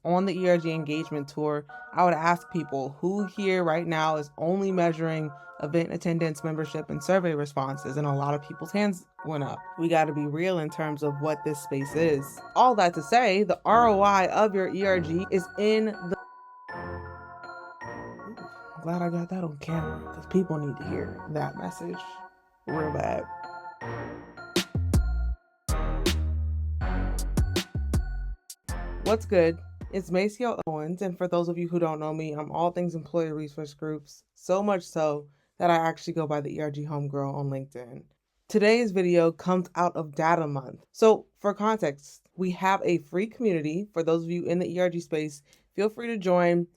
on the ERG engagement tour, I would ask people who here right now is only measuring event attendance, membership, and survey responses, and a lot of people's hands went up. We got to be real in terms of what this space is. All that to say, the ROI of your ERG is in the... I'm glad I got that on camera because people need to hear that message real bad. What's good? It's Maceo Owens, and for those of you who don't know me, I'm all things employee resource groups, so much so that I actually go by the ERG Homegirl on LinkedIn. Today's video comes out of Data Month. So for context, we have a free community. For those of you in the ERG space, feel free to join.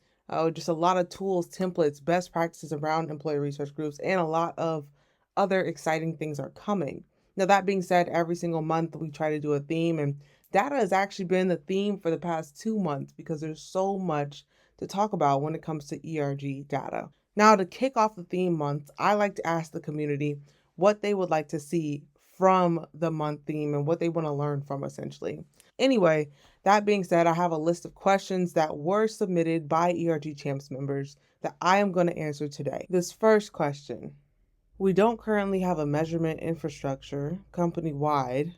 Just a lot of tools, templates, best practices around employee resource groups, and a lot of other exciting things are coming. Now, that being said, every single month we try to do a theme, and data has actually been the theme for the past 2 months because there's so much to talk about when it comes to ERG data. Now, to kick off the theme month, I like to ask the community what they would like to see from the month theme and what they want to learn from, essentially. Anyway, that being said, I have a list of questions that were submitted by ERG Champs members that I am going to answer today. This first question: we don't currently have a measurement infrastructure company-wide.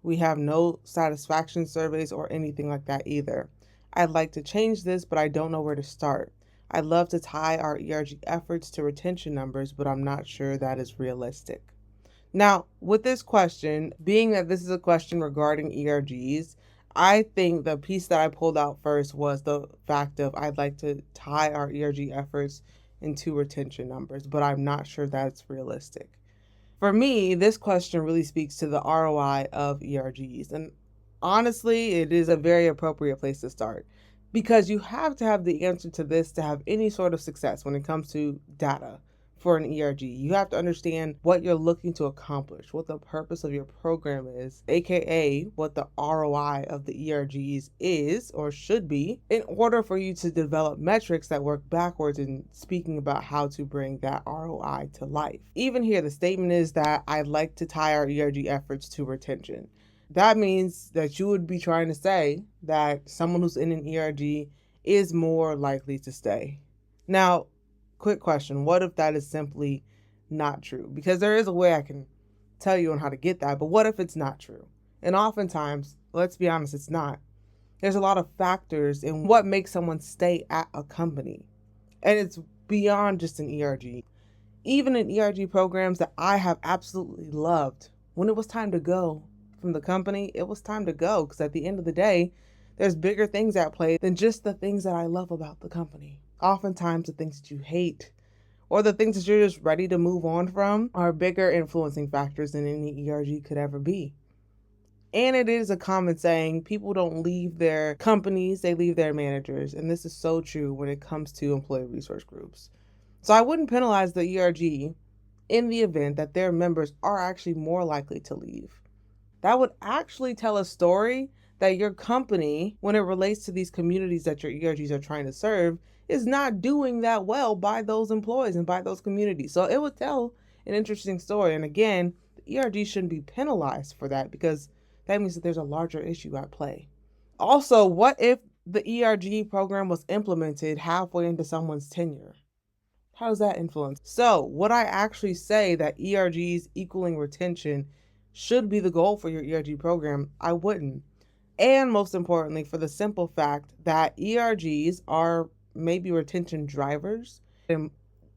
We have no satisfaction surveys or anything like that either. I'd like to change this, but I don't know where to start. I'd love to tie our ERG efforts to retention numbers, but I'm not sure that is realistic. Now, with this question, being that this is a question regarding ERGs, I think the piece that I pulled out first was the fact of I'd like to tie our ERG efforts into retention numbers, but I'm not sure that's realistic. For me, this question really speaks to the ROI of ERGs. And honestly, it is a very appropriate place to start because you have to have the answer to this to have any sort of success when it comes to data for an ERG. You have to understand what you're looking to accomplish, what the purpose of your program is, aka what the ROI of the ERGs is or should be, in order for you to develop metrics that work backwards in speaking about how to bring that ROI to life. Even here, the statement is that I'd like to tie our ERG efforts to retention. That means that you would be trying to say that someone who's in an ERG is more likely to stay. Now, quick question: what if that is simply not true? Because there is a way I can tell you on how to get that, but what if it's not true? And oftentimes, let's be honest, it's not. There's a lot of factors in what makes someone stay at a company. And it's beyond just an ERG. Even in ERG programs that I have absolutely loved, when it was time to go from the company, it was time to go, because at the end of the day, there's bigger things at play than just the things that I love about the company. Oftentimes the things that you hate or the things that you're just ready to move on from are bigger influencing factors than any ERG could ever be. And it is a common saying, people don't leave their companies, they leave their managers. And this is so true when it comes to employee resource groups. So I wouldn't penalize the ERG in the event that their members are actually more likely to leave. That would actually tell a story that your company, when it relates to these communities that your ERGs are trying to serve, is not doing that well by those employees and by those communities. So it would tell an interesting story. And again, the ERG shouldn't be penalized for that because that means that there's a larger issue at play. Also, what if the ERG program was implemented halfway into someone's tenure? How does that influence? So would I actually say that ERGs equaling retention should be the goal for your ERG program? I wouldn't. And most importantly, for the simple fact that ERGs are maybe retention drivers.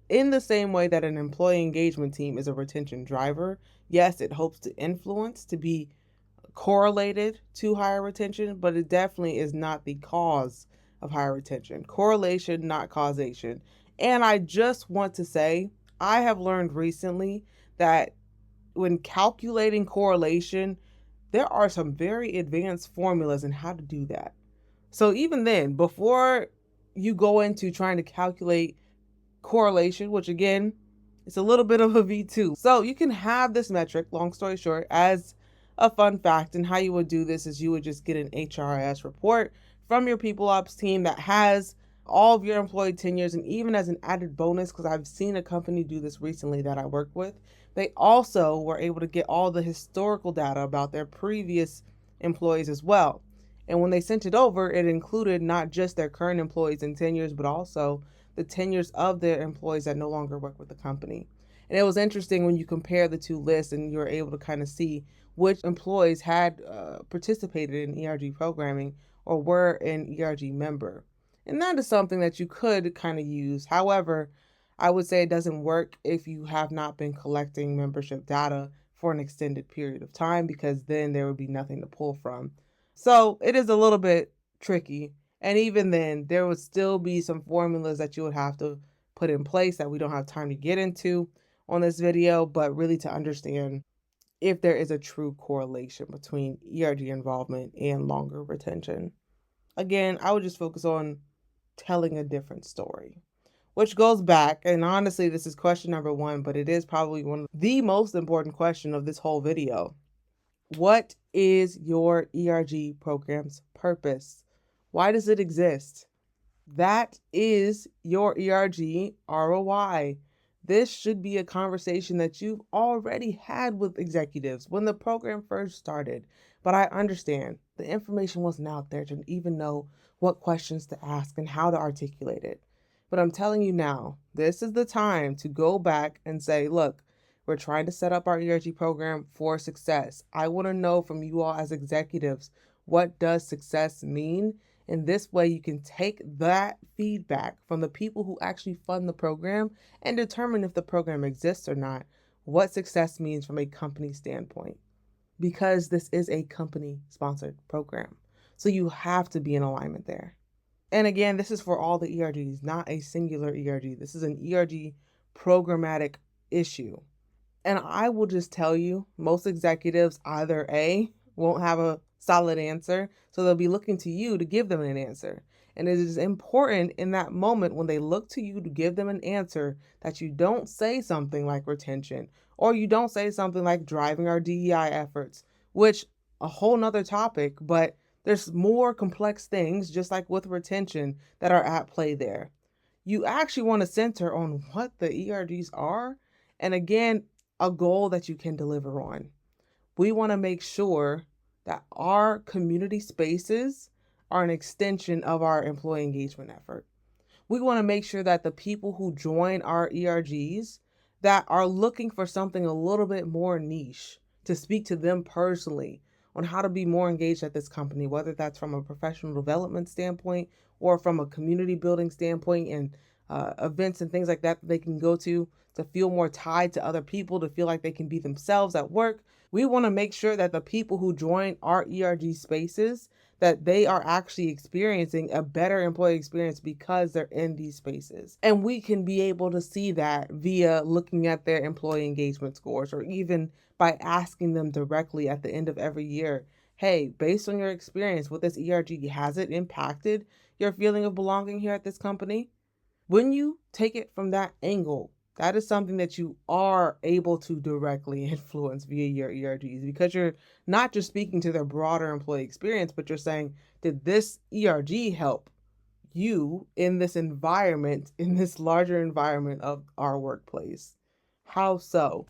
In the same way that an employee engagement team is a retention driver, yes, it hopes to influence, to be correlated to higher retention, but it definitely is not the cause of higher retention. Correlation, not causation. And I just want to say, I have learned recently that when calculating correlation, there are some very advanced formulas in how to do that. So even then, before you go into trying to calculate correlation, which again, it's a little bit of a V2. So you can have this metric, long story short, as a fun fact. And how you would do this is you would just get an HRIS report from your people ops team that has all of your employee tenures. And even as an added bonus, because I've seen a company do this recently that I worked with, they also were able to get all the historical data about their previous employees as well. And when they sent it over, it included not just their current employees and tenures, but also the tenures of their employees that no longer work with the company. And it was interesting when you compare the two lists and you're able to kind of see which employees had participated in ERG programming or were an ERG member. And that is something that you could kind of use. However, I would say it doesn't work if you have not been collecting membership data for an extended period of time, because then there would be nothing to pull from. So it is a little bit tricky. And even then, there would still be some formulas that you would have to put in place that we don't have time to get into on this video, but really to understand if there is a true correlation between ERG involvement and longer retention. Again, I would just focus on telling a different story, which goes back, and honestly, this is question number 1, but it is probably one of the most important question of this whole video. What is your ERG program's purpose? Why does it exist? That is your ERG ROI. This should be a conversation that you've already had with executives when the program first started. But I understand the information wasn't out there to even know what questions to ask and how to articulate it. But I'm telling you now, this is the time to go back and say, look, we're trying to set up our ERG program for success. I want to know from you all as executives, what does success mean? And this way you can take that feedback from the people who actually fund the program and determine if the program exists or not, what success means from a company standpoint. Because this is a company-sponsored program. So you have to be in alignment there. And again, this is for all the ERGs, not a singular ERG. This is an ERG programmatic issue. And I will just tell you, most executives either A, won't have a solid answer, so they'll be looking to you to give them an answer. And it is important in that moment when they look to you to give them an answer that you don't say something like retention, or you don't say something like driving our DEI efforts, which a whole nother topic, but there's more complex things, just like with retention, that are at play there. You actually want to center on what the ERGs are, and again, a goal that you can deliver on. We want to make sure that our community spaces are an extension of our employee engagement effort. We want to make sure that the people who join our ERGs that are looking for something a little bit more niche to speak to them personally on how to be more engaged at this company, whether that's from a professional development standpoint or from a community building standpoint and events and things like that they can go to feel more tied to other people, to feel like they can be themselves at work. We want to make sure that the people who join our ERG spaces, that they are actually experiencing a better employee experience because they're in these spaces. And we can be able to see that via looking at their employee engagement scores, or even by asking them directly at the end of every year, hey, based on your experience with this ERG, has it impacted your feeling of belonging here at this company? When you take it from that angle, that is something that you are able to directly influence via your ERGs, because you're not just speaking to their broader employee experience, but you're saying, did this ERG help you in this environment, in this larger environment of our workplace? How so?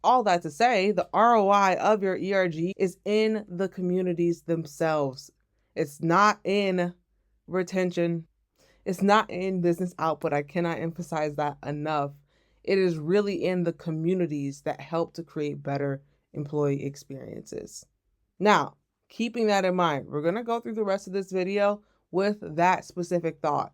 All that to say, the ROI of your ERG is in the communities themselves. It's not in retention. It's not in business output. I cannot emphasize that enough. It is really in the communities that help to create better employee experiences. Now, keeping that in mind, we're going to go through the rest of this video with that specific thought,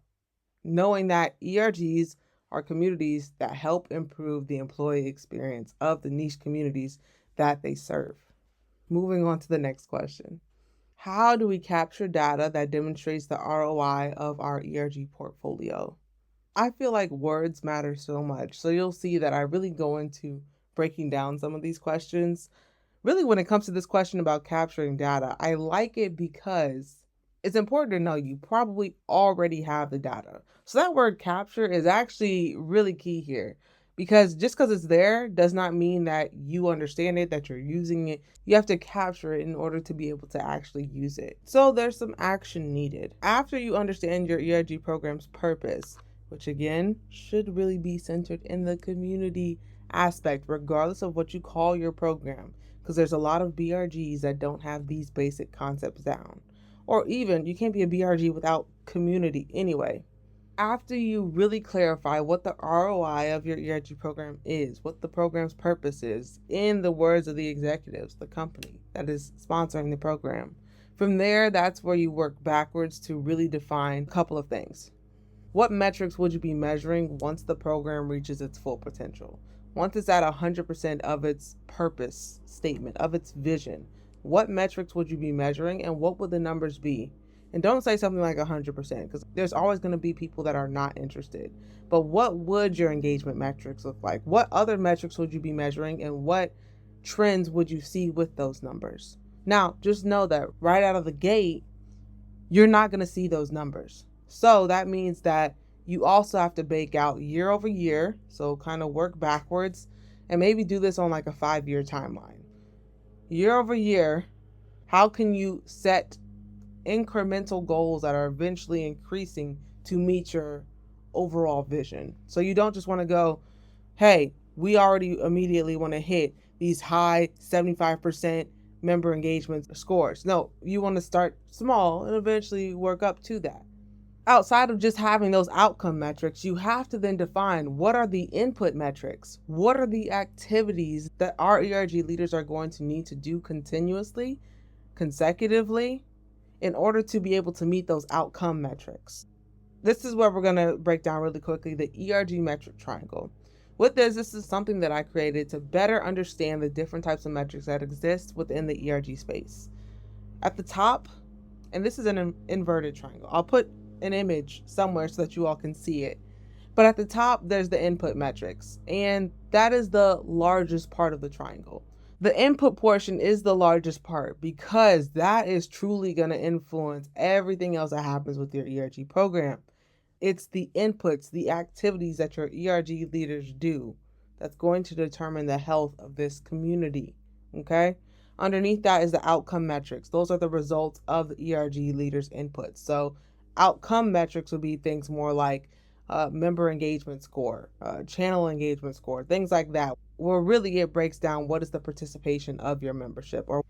knowing that ERGs are communities that help improve the employee experience of the niche communities that they serve. Moving on to the next question. How do we capture data that demonstrates the ROI of our ERG portfolio? I feel like words matter so much. So you'll see that I really go into breaking down some of these questions. Really, when it comes to this question about capturing data, I like it because it's important to know you probably already have the data. So that word capture is actually really key here, because just because it's there does not mean that you understand it, that you're using it. You have to capture it in order to be able to actually use it. So there's some action needed. After you understand your ERG program's purpose, which again should really be centered in the community aspect, regardless of what you call your program, because there's a lot of BRGs that don't have these basic concepts down. or even you can't be a BRG without community anyway. After you really clarify what the ROI of your ERG program is, what the program's purpose is, in the words of the executives, the company that is sponsoring the program, from there, that's where you work backwards to really define a couple of things. What metrics would you be measuring once the program reaches its full potential? Once it's at 100% of its purpose statement, of its vision, what metrics would you be measuring and what would the numbers be? And don't say something like 100% because there's always going to be people that are not interested. But what would your engagement metrics look like? What other metrics would you be measuring and what trends would you see with those numbers? Now, just know that right out of the gate, you're not going to see those numbers. So that means that you also have to bake out year over year. So kind of work backwards and maybe do this on like a 5-year timeline. Year over year, how can you set incremental goals that are eventually increasing to meet your overall vision? So you don't just want to go, hey, we already immediately want to hit these high 75% member engagement scores. No, you want to start small and eventually work up to that. Outside of just having those outcome metrics, you have to then define what are the input metrics? What are the activities that our ERG leaders are going to need to do continuously, consecutively, in order to be able to meet those outcome metrics? This is where we're going to break down really quickly the ERG metric triangle. With this is something that I created to better understand the different types of metrics that exist within the ERG space. At the top, and this is an inverted triangle. I'll put an image somewhere so that you all can see it. But at the top, there's the input metrics, and that is the largest part of the triangle. The input portion is the largest part because that is truly going to influence everything else that happens with your ERG program. It's the inputs, the activities that your ERG leaders do that's going to determine the health of this community, okay? Underneath that is the outcome metrics. Those are the results of the ERG leaders' inputs. So outcome metrics would be things more like member engagement score, channel engagement score, things like that, where really it breaks down what is the participation of your membership or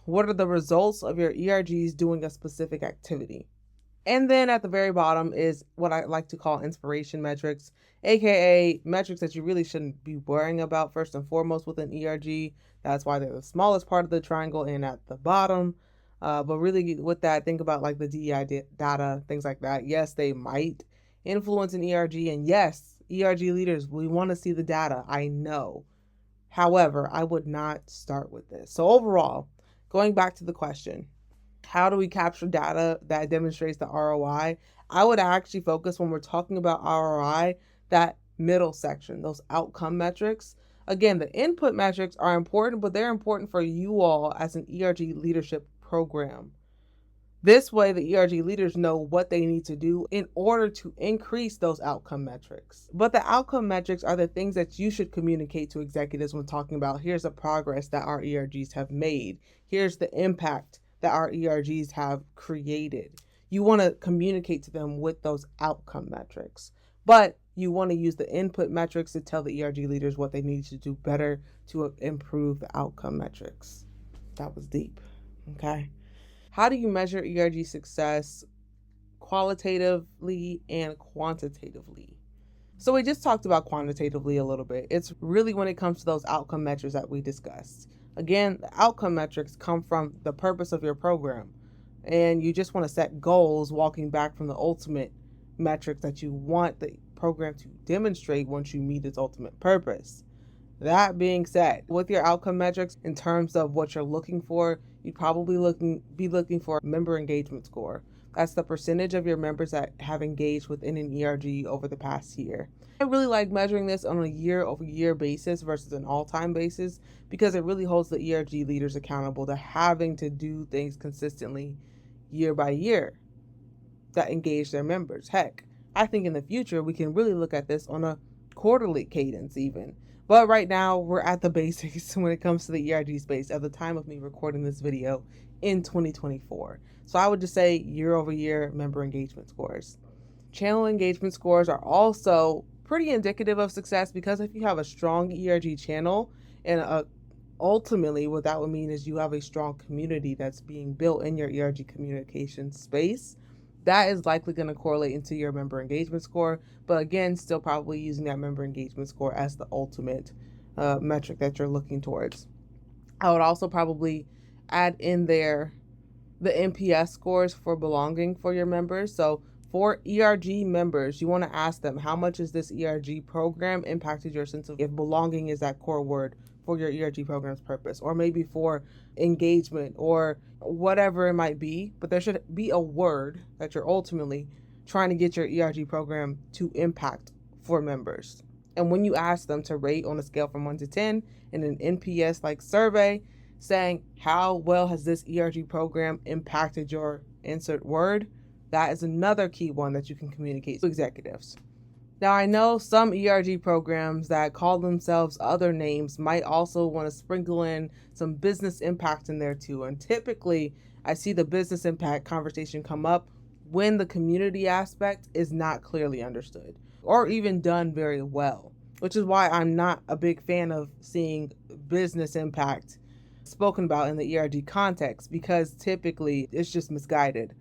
what are the results of your ERGs doing a specific activity. And then at the very bottom is what I like to call inspiration metrics, aka metrics that you really shouldn't be worrying about first and foremost with an ERG. That's why they're the smallest part of the triangle and at the bottom. But really with that, think about like the DEI data, things like that. Yes, they might influence an ERG. And yes, ERG leaders, we want to see the data. I know. However, I would not start with this. So overall, going back to the question, how do we capture data that demonstrates the ROI? I would actually focus when we're talking about ROI, that middle section, those outcome metrics. Again, the input metrics are important, but they're important for you all as an ERG leadership program. This way, the ERG leaders know what they need to do in order to increase those outcome metrics. But the outcome metrics are the things that you should communicate to executives when talking about here's the progress that our ERGs have made. Here's the impact that our ERGs have created. You want to communicate to them with those outcome metrics. But you want to use the input metrics to tell the ERG leaders what they need to do better to improve the outcome metrics. That was deep. Okay. How do you measure ERG success qualitatively and quantitatively? So we just talked about quantitatively a little bit. It's really when it comes to those outcome metrics that we discussed. Again, the outcome metrics come from the purpose of your program. And you just want to set goals walking back from the ultimate metrics that you want the program to demonstrate once you meet its ultimate purpose. That being said, with your outcome metrics, in terms of what you're looking for, you'd probably be looking for a member engagement score. That's the percentage of your members that have engaged within an ERG over the past year. I really like measuring this on a year-over-year basis versus an all-time basis because it really holds the ERG leaders accountable to having to do things consistently year by year that engage their members. Heck, I think in the future we can really look at this on a quarterly cadence even. But right now we're at the basics when it comes to the ERG space at the time of me recording this video in 2024. So I would just say year over year member engagement scores. Channel engagement scores are also pretty indicative of success because if you have a strong ERG channel and a Ultimately, what that would mean is you have a strong community that's being built in your ERG communication space. That is likely going to correlate into your member engagement score, but again, still probably using that member engagement score as the ultimate metric that you're looking towards. I would also probably add in there the NPS scores for belonging for your members. So for ERG members, you want to ask them, how much has this ERG program impacted your sense of, if belonging is that core word for your ERG program's purpose, or maybe for engagement or whatever it might be. But there should be a word that you're ultimately trying to get your ERG program to impact for members. And when you ask them to rate on a scale from 1 to 10 in an NPS like survey, saying how well has this ERG program impacted your insert word, that is another key one that you can communicate to executives. Now, I know some ERG programs that call themselves other names might also want to sprinkle in some business impact in there too. And typically, I see the business impact conversation come up when the community aspect is not clearly understood or even done very well, which is why I'm not a big fan of seeing business impact spoken about in the ERG context, because typically it's just misguided.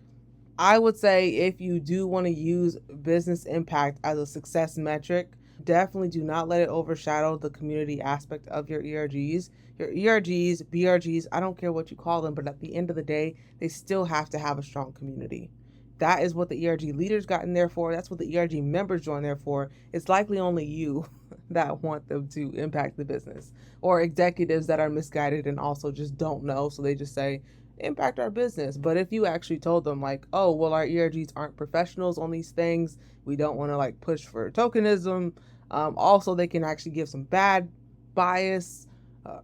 I would say if you do want to use business impact as a success metric, definitely do not let it overshadow the community aspect of your ERGs. Your ERGs, BRGs, I don't care what you call them, but at the end of the day, they still have to have a strong community. That is what the ERG leaders got in there for. That's what the ERG members joined there for. It's likely only you that want them to impact the business, or executives that are misguided and also just don't know. So they just say, impact our business. But if you actually told them like, oh, well, our ERGs aren't professionals on these things, we don't want to like push for tokenism. Also, they can actually give some bad bias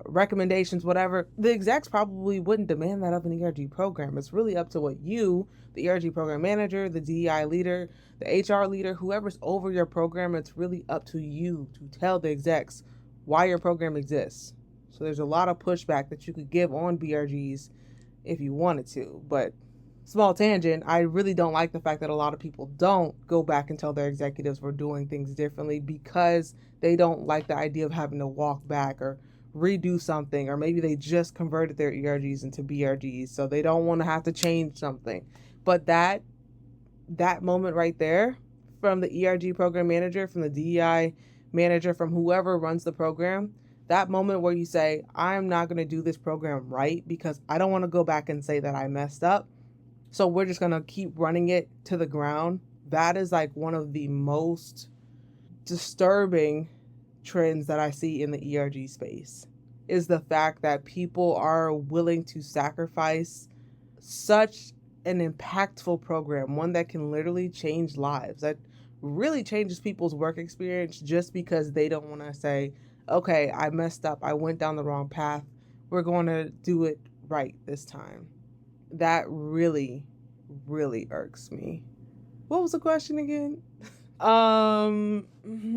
recommendations, whatever. The execs probably wouldn't demand that of an ERG program. It's really up to what you, the ERG program manager, the DEI leader, the HR leader, whoever's over your program, it's really up to you to tell the execs why your program exists. So there's a lot of pushback that you could give on BRGs if you wanted to. But small tangent, I really don't like the fact that a lot of people don't go back and tell their executives we're doing things differently, because they don't like the idea of having to walk back or redo something, or maybe they just converted their ERGs into BRGs, so they don't want to have to change something. But that moment right there, from the ERG program manager, from the DEI manager, from whoever runs the program, that moment where you say, I'm not going to do this program right because I don't want to go back and say that I messed up, so we're just going to keep running it to the ground. That is like one of the most disturbing trends that I see in the ERG space, is the fact that people are willing to sacrifice such an impactful program, one that can literally change lives, that really changes people's work experience, just because they don't want to say, okay, I messed up, I went down the wrong path, we're going to do it right this time. That really, really irks me. What was the question again?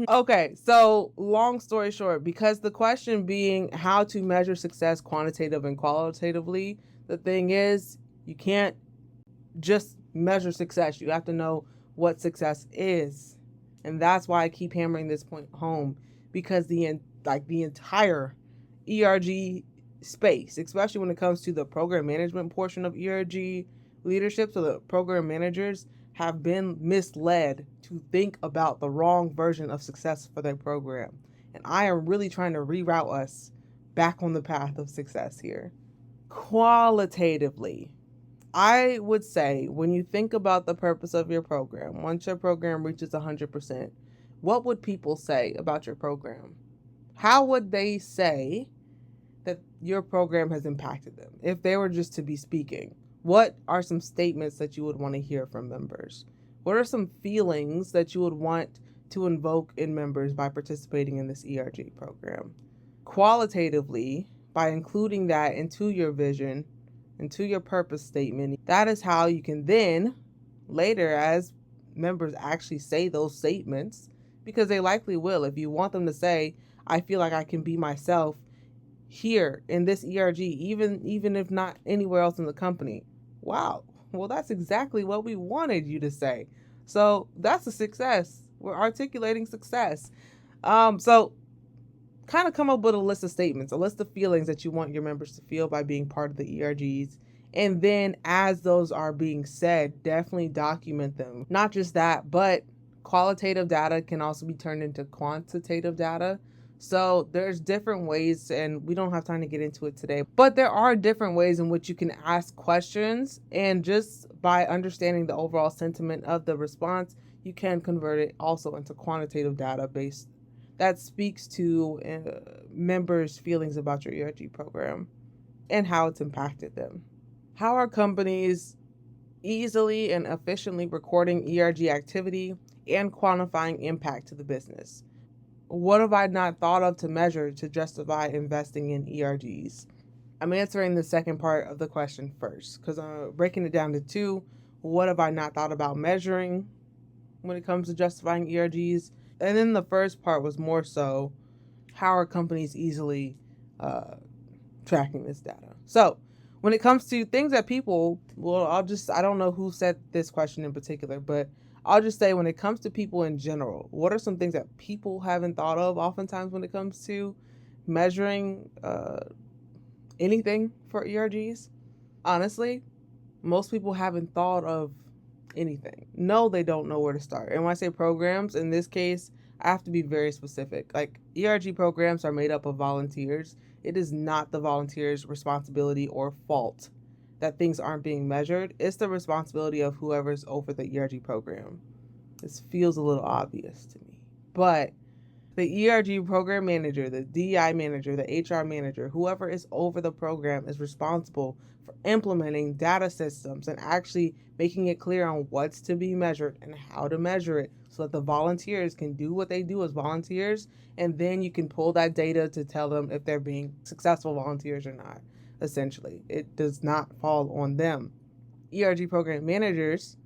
Okay, so long story short, because the question being how to measure success quantitative and qualitatively, the thing is, you can't just measure success. You have to know what success is. And that's why I keep hammering this point home, because the entire ERG space, especially when it comes to the program management portion of ERG leadership, so the program managers have been misled to think about the wrong version of success for their program. And I am really trying to reroute us back on the path of success here. Qualitatively, I would say, when you think about the purpose of your program, once your program reaches 100%, what would people say about your program? How would they say that your program has impacted them if they were just to be speaking? What are some statements that you would want to hear from members? What are some feelings that you would want to invoke in members by participating in this ERG program? Qualitatively, by including that into your vision, into your purpose statement, that is how you can then, later, as members actually say those statements, because they likely will, if you want them to say, I feel like I can be myself here in this ERG, even if not anywhere else in the company. Wow, well, that's exactly what we wanted you to say. So that's a success. We're articulating success. So kind of come up with a list of statements, a list of feelings that you want your members to feel by being part of the ERGs. And then as those are being said, definitely document them. Not just that, but qualitative data can also be turned into quantitative data. So there's different ways, and we don't have time to get into it today, but there are different ways in which you can ask questions, and just by understanding the overall sentiment of the response, you can convert it also into quantitative data based that speaks to members' feelings about your ERG program and how it's impacted them. How are companies easily and efficiently recording ERG activity and quantifying impact to the business? What have I not thought of to measure to justify investing in ERGs? I'm answering the second part of the question first because I'm breaking it down to two. What have I not thought about measuring when it comes to justifying ERGs? And then the first part was more so, how are companies easily tracking this data? So when it comes to things that people, I don't know who said this question in particular, but I'll just say when it comes to people in general, what are some things that people haven't thought of oftentimes when it comes to measuring anything for ERGs? Honestly, most people haven't thought of anything. No, they don't know where to start. And when I say programs, in this case, I have to be very specific. Like, ERG programs are made up of volunteers. It is not the volunteers' responsibility or fault that things aren't being measured. It's the responsibility of whoever's over the ERG program. This feels a little obvious to me. But the ERG program manager, the DI manager, the HR manager, whoever is over the program is responsible for implementing data systems and actually making it clear on what's to be measured and how to measure it so that the volunteers can do what they do as volunteers, and then you can pull that data to tell them if they're being successful volunteers or not. Essentially, it does not fall on them. ERG program managers,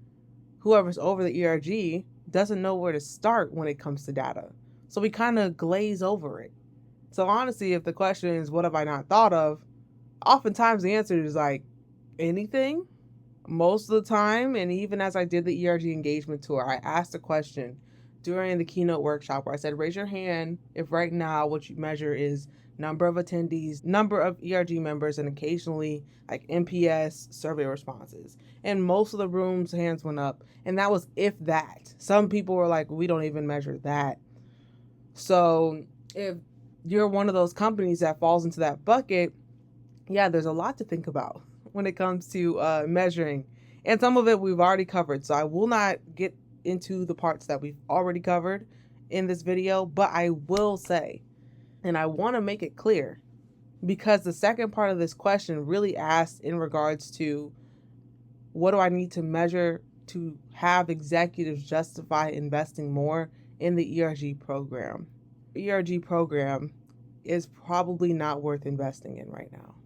whoever's over the ERG, doesn't know where to start when it comes to data. So we kind of glaze over it. So honestly, if the question is, what have I not thought of? Oftentimes the answer is like, anything. Most of the time, and even as I did the ERG engagement tour, I asked a question during the keynote workshop where I said, raise your hand if right now what you measure is number of attendees, number of ERG members, and occasionally like NPS survey responses. And most of the room's hands went up, and that was if that. Some people were like, we don't even measure that. So if you're one of those companies that falls into that bucket, yeah, there's a lot to think about when it comes to measuring. And some of it we've already covered. So I will not get into the parts that we've already covered in this video, but I will say, and I want to make it clear, because the second part of this question really asks in regards to what do I need to measure to have executives justify investing more in the ERG program. ERG program is probably not worth investing in right now.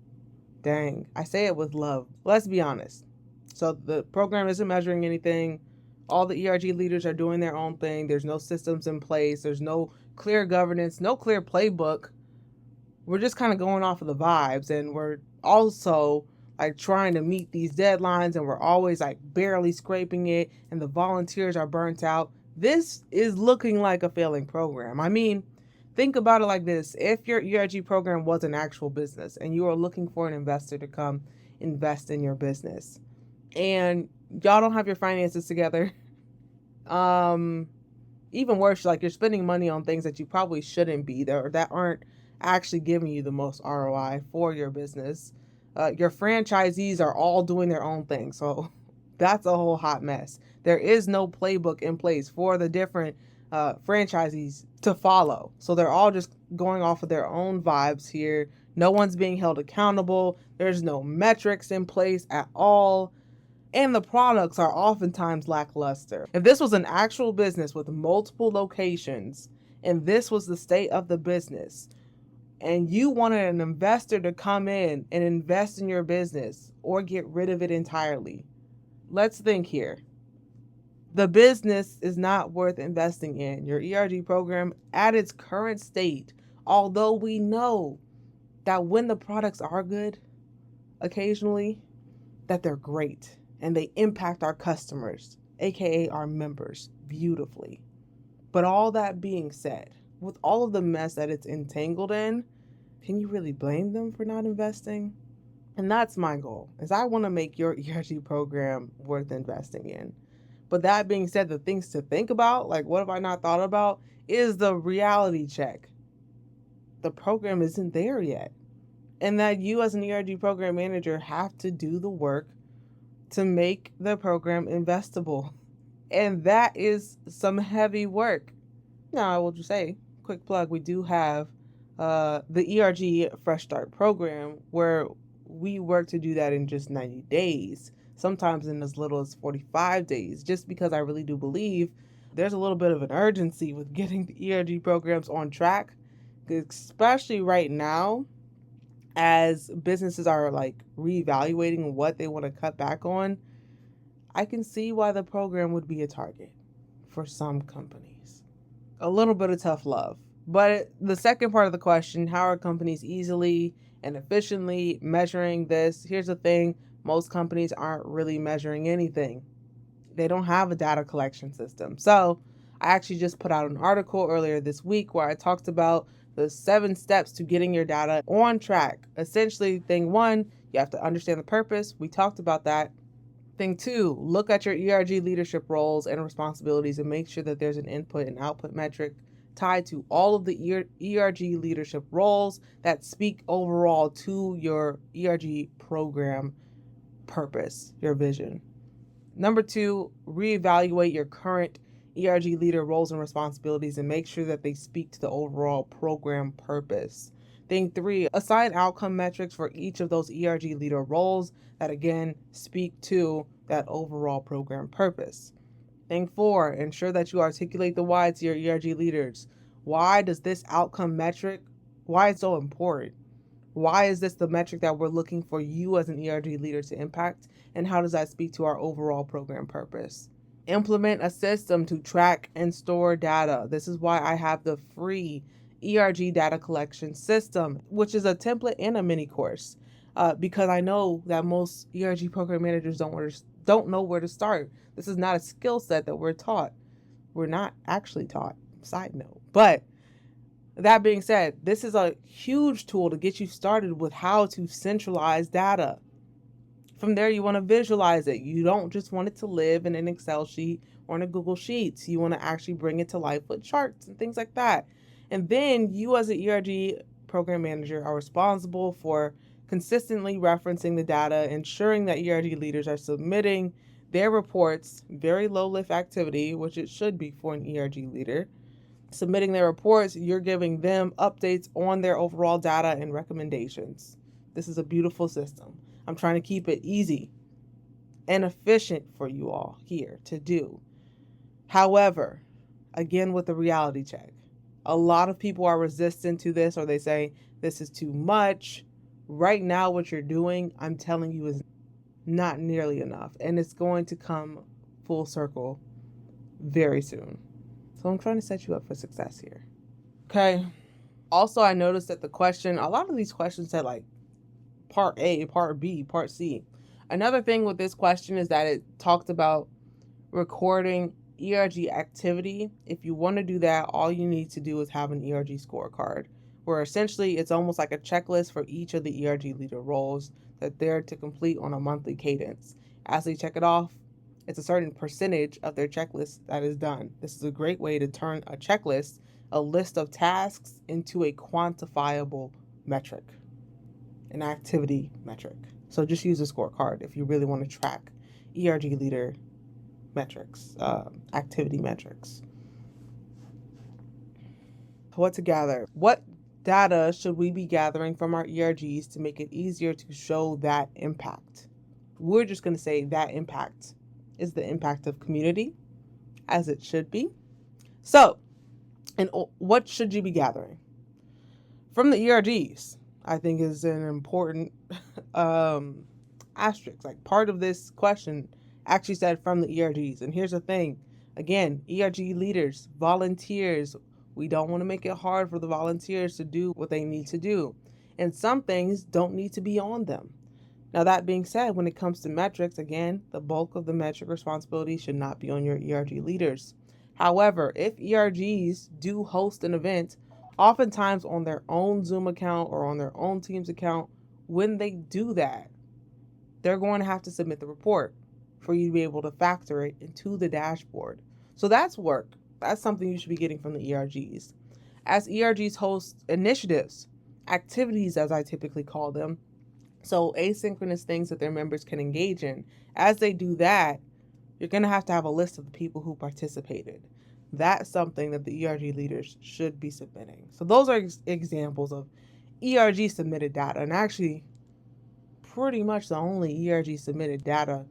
Dang, I say it with love. Let's be honest. So the program isn't measuring anything. All the ERG leaders are doing their own thing. There's no systems in place. There's no clear governance, no clear playbook. We're just kind of going off of the vibes, and we're also like trying to meet these deadlines, and we're always like barely scraping it, and the volunteers are burnt out. This is looking like a failing program. I mean, think about it like this. If your ERG program was an actual business and you are looking for an investor to come invest in your business and y'all don't have your finances together, even worse, like you're spending money on things that you probably shouldn't be there, or that aren't actually giving you the most ROI for your business. Your franchisees are all doing their own thing. So that's a whole hot mess. There is no playbook in place for the different franchisees to follow. So they're all just going off of their own vibes here. No one's being held accountable. There's no metrics in place at all. And the products are oftentimes lackluster. If this was an actual business with multiple locations and this was the state of the business, and you wanted an investor to come in and invest in your business or get rid of it entirely, let's think here. The business is not worth investing in. Your ERG program at its current state, although we know that when the products are good, occasionally, that they're great and they impact our customers, aka our members, beautifully. But all that being said, with all of the mess that it's entangled in, can you really blame them for not investing? And that's my goal, is I want to make your ERG program worth investing in. But that being said, the things to think about, like what have I not thought about, is the reality check. The program isn't there yet. And that you as an ERG program manager have to do the work to make the program investable. And that is some heavy work. Now, I will just say, quick plug, we do have the ERG Fresh Start program where we work to do that in just 90 days, sometimes in as little as 45 days, just because I really do believe there's a little bit of an urgency with getting the ERG programs on track, especially right now as businesses are like reevaluating what they want to cut back on. I can see why the program would be a target for some companies. A little bit of tough love. But the second part of the question, how are companies easily and efficiently measuring this? Here's the thing, most companies aren't really measuring anything. They don't have a data collection system. So I actually just put out an article earlier this week where I talked about the 7 steps to getting your data on track. Essentially, thing 1, you have to understand the purpose. We talked about that. Thing 2, look at your ERG leadership roles and responsibilities and make sure that there's an input and output metric tied to all of the ERG leadership roles that speak overall to your ERG program purpose, your vision. Number 2, reevaluate your current ERG leader roles and responsibilities and make sure that they speak to the overall program purpose. Thing 3, assign outcome metrics for each of those ERG leader roles that again speak to that overall program purpose. Thing 4, ensure that you articulate the why to your ERG leaders. Why does this outcome metric, why it's so important? Why is this the metric that we're looking for you as an ERG leader to impact? And how does that speak to our overall program purpose? Implement a system to track and store data. This is why I have the free ERG data collection system, which is a template and a mini course, because I know that most ERG program managers don't know where to start. This is not a skill set that we're taught. We're not actually taught, side note. But that being said, this is a huge tool to get you started with how to centralize data. From there, you want to visualize it. You don't just want it to live in an Excel sheet or in a Google Sheets. You want to actually bring it to life with charts and things like that. And then you as an ERG program manager are responsible for consistently referencing the data, ensuring that ERG leaders are submitting their reports, very low lift activity, which it should be for an ERG leader. Submitting their reports, you're giving them updates on their overall data and recommendations. This is a beautiful system. I'm trying to keep it easy and efficient for you all here to do. However, again, with the reality check, a lot of people are resistant to this, or they say this is too much. Right now, what you're doing, I'm telling you, is not nearly enough. And it's going to come full circle very soon. So I'm trying to set you up for success here. Okay. Also, I noticed that a lot of these questions said like part A, part B, part C. Another thing with this question is that it talked about recording ERG activity. If you want to do that, all you need to do is have an ERG scorecard, where essentially it's almost like a checklist for each of the ERG leader roles that they're to complete on a monthly cadence. As they check it off, it's a certain percentage of their checklist that is done. This is a great way to turn a checklist, a list of tasks, into a quantifiable metric, an activity metric. So just use a scorecard if you really want to track ERG leader metrics, activity metrics. What to gather? What data should we be gathering from our ERGs to make it easier to show that impact? We're just going to say that impact is the impact of community, as it should be. So, and what should you be gathering? From the ERGs, I think is an important asterisk. Like part of this question actually said from the ERGs. And here's the thing. Again, ERG leaders, volunteers, we don't want to make it hard for the volunteers to do what they need to do. And some things don't need to be on them. Now, that being said, when it comes to metrics, again, the bulk of the metric responsibility should not be on your ERG leaders. However, if ERGs do host an event, oftentimes on their own Zoom account or on their own Teams account, when they do that, they're going to have to submit the report for you to be able to factor it into the dashboard. So that's work. That's something you should be getting from the ERGs. As ERGs host initiatives, activities as I typically call them, so asynchronous things that their members can engage in. As they do that, you're going to have a list of the people who participated. That's something that the ERG leaders should be submitting. So those are examples of ERG submitted data, and actually pretty much the only ERG submitted data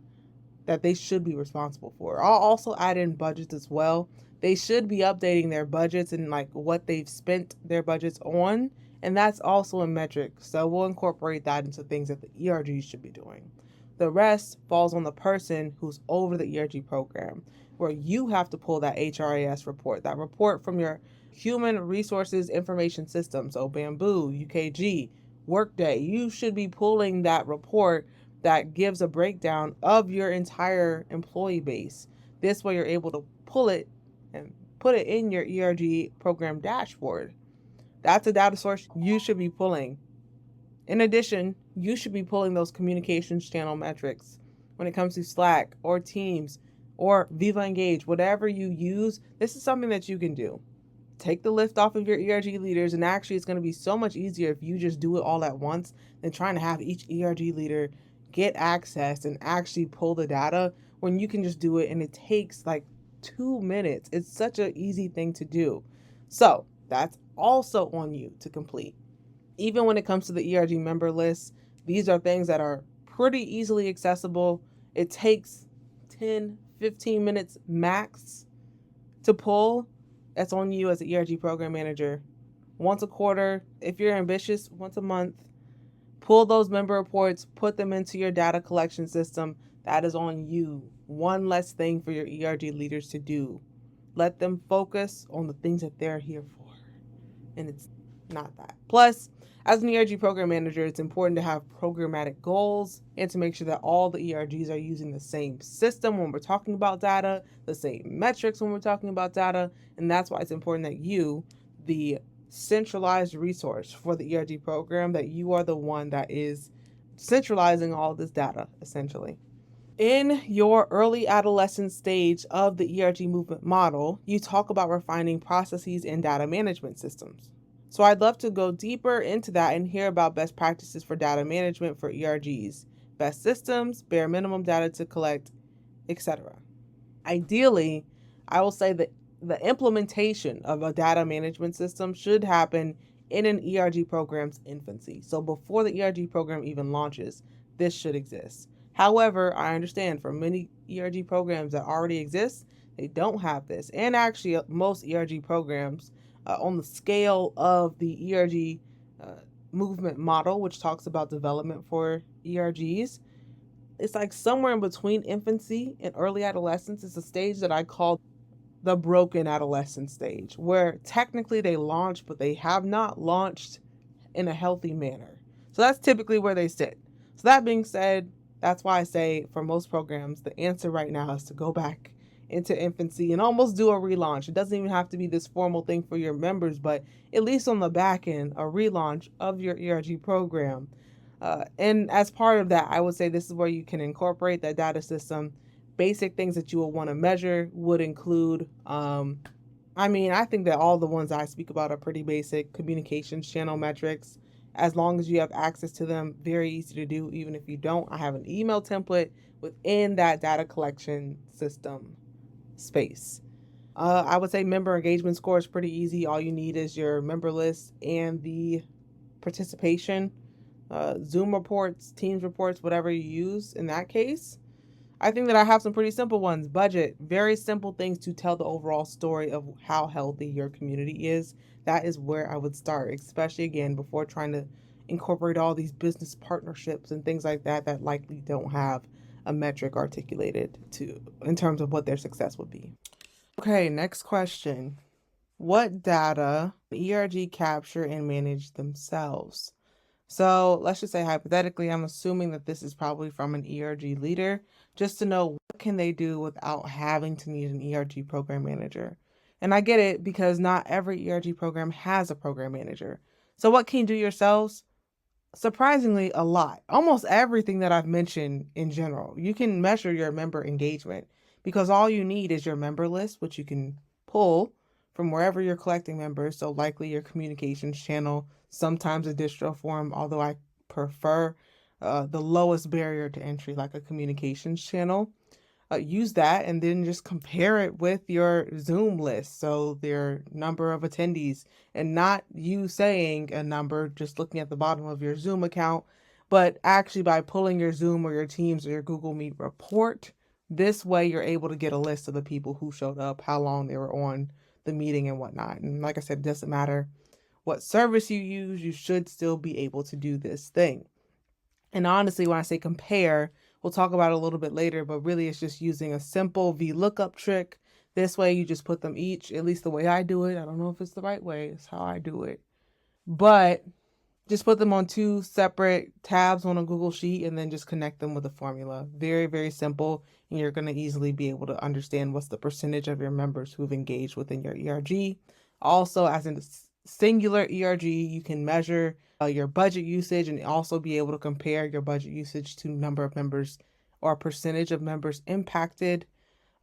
that they should be responsible for. I'll also add in budgets as well. They should be updating their budgets and like what they've spent their budgets on, and that's also a metric. So we'll incorporate that into things that the ERG should be doing. The rest falls on the person who's over the ERG program, where you have to pull that HRIS report, that report from your Human Resources Information System, so Bamboo, UKG, Workday. You should be pulling that report that gives a breakdown of your entire employee base. This way you're able to pull it and put it in your ERG program dashboard. That's a data source you should be pulling. In addition, you should be pulling those communications channel metrics when it comes to Slack or Teams or Viva Engage, whatever you use. This is something that you can do. Take the lift off of your ERG leaders, and actually it's going to be so much easier if you just do it all at once than trying to have each ERG leader get access and actually pull the data when you can just do it and it takes like 2 minutes. It's such an easy thing to do. So that's also on you to complete. Even when it comes to the ERG member list, these are things that are pretty easily accessible. It takes 10, 15 minutes max to pull. That's on you as an ERG program manager. Once a quarter, if you're ambitious, once a month. Pull those member reports, put them into your data collection system. That is on you. One less thing for your ERG leaders to do. Let them focus on the things that they're here for. And it's not that. Plus, as an ERG program manager, it's important to have programmatic goals and to make sure that all the ERGs are using the same system when we're talking about data, the same metrics when we're talking about data. And that's why it's important that you, the centralized resource for the ERG program, that you are the one that is centralizing all this data, essentially. In your early adolescent stage of the ERG movement model, you talk about refining processes and data management systems. So I'd love to go deeper into that and hear about best practices for data management for ERGs, best systems, bare minimum data to collect, etc. Ideally, I will say that the implementation of a data management system should happen in an ERG program's infancy. So before the ERG program even launches, this should exist. However, I understand for many ERG programs that already exist, they don't have this. And actually, most ERG programs on the scale of the ERG movement model, which talks about development for ERGs, it's like somewhere in between infancy and early adolescence. It's a stage that I call the broken adolescent stage, where technically they launched, but they have not launched in a healthy manner. So that's typically where they sit. So that being said, that's why I say for most programs, the answer right now is to go back into infancy and almost do a relaunch. It doesn't even have to be this formal thing for your members, but at least on the back end, a relaunch of your ERG program. And as part of that, I would say this is where you can incorporate that data system. Basic things that you will want to measure would include, I think that all the ones I speak about are pretty basic. Communications channel metrics, as long as you have access to them, very easy to do. Even if you don't, I have an email template within that data collection system space. I would say member engagement score is pretty easy. All you need is your member list and the participation, Zoom reports, Teams reports, whatever you use in that case. I think that I have some pretty simple ones. Budget, very simple things to tell the overall story of how healthy your community is. That is where I would start, especially again, before trying to incorporate all these business partnerships and things like that that likely don't have a metric articulated in terms of what their success would be. Okay, next question. What data ERG capture and manage themselves? So let's just say hypothetically, I'm assuming that this is probably from an ERG leader, just to know what can they do without having to need an ERG program manager. And I get it because not every ERG program has a program manager. So what can you do yourselves? Surprisingly, a lot. Almost everything that I've mentioned in general. You can measure your member engagement because all you need is your member list, which you can pull from wherever you're collecting members. So likely your communications channel, sometimes a distro forum, although I prefer the lowest barrier to entry, like a communications channel. Use that and then just compare it with your Zoom list. So their number of attendees, and not you saying a number, just looking at the bottom of your Zoom account, but actually by pulling your Zoom or your Teams or your Google Meet report. This way you're able to get a list of the people who showed up, how long they were on the meeting and whatnot. And like I said, it doesn't matter what service you use, you should still be able to do this thing. And honestly, when I say compare, we'll talk about it a little bit later, but really it's just using a simple VLOOKUP trick. This way you just put them each, at least the way I do it. I don't know if it's the right way, it's how I do it. But just put them on two separate tabs on a Google Sheet and then just connect them with a formula. Very, very simple. And you're going to easily be able to understand what's the percentage of your members who've engaged within your ERG. Also, as in singular ERG, you can measure your budget usage and also be able to compare your budget usage to number of members or percentage of members impacted.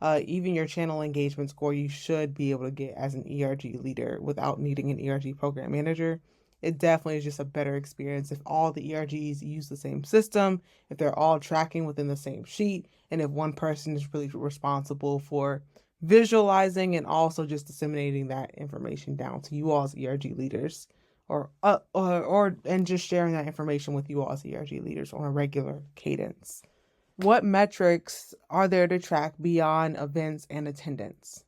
Even your channel engagement score, you should be able to get as an ERG leader without needing an ERG program manager. It definitely is just a better experience if all the ERGs use the same system, if they're all tracking within the same sheet, and if one person is really responsible for visualizing and also just disseminating that information down to you all as ERG leaders, and just sharing that information with you all as ERG leaders on a regular cadence. What metrics are there to track beyond events and attendance?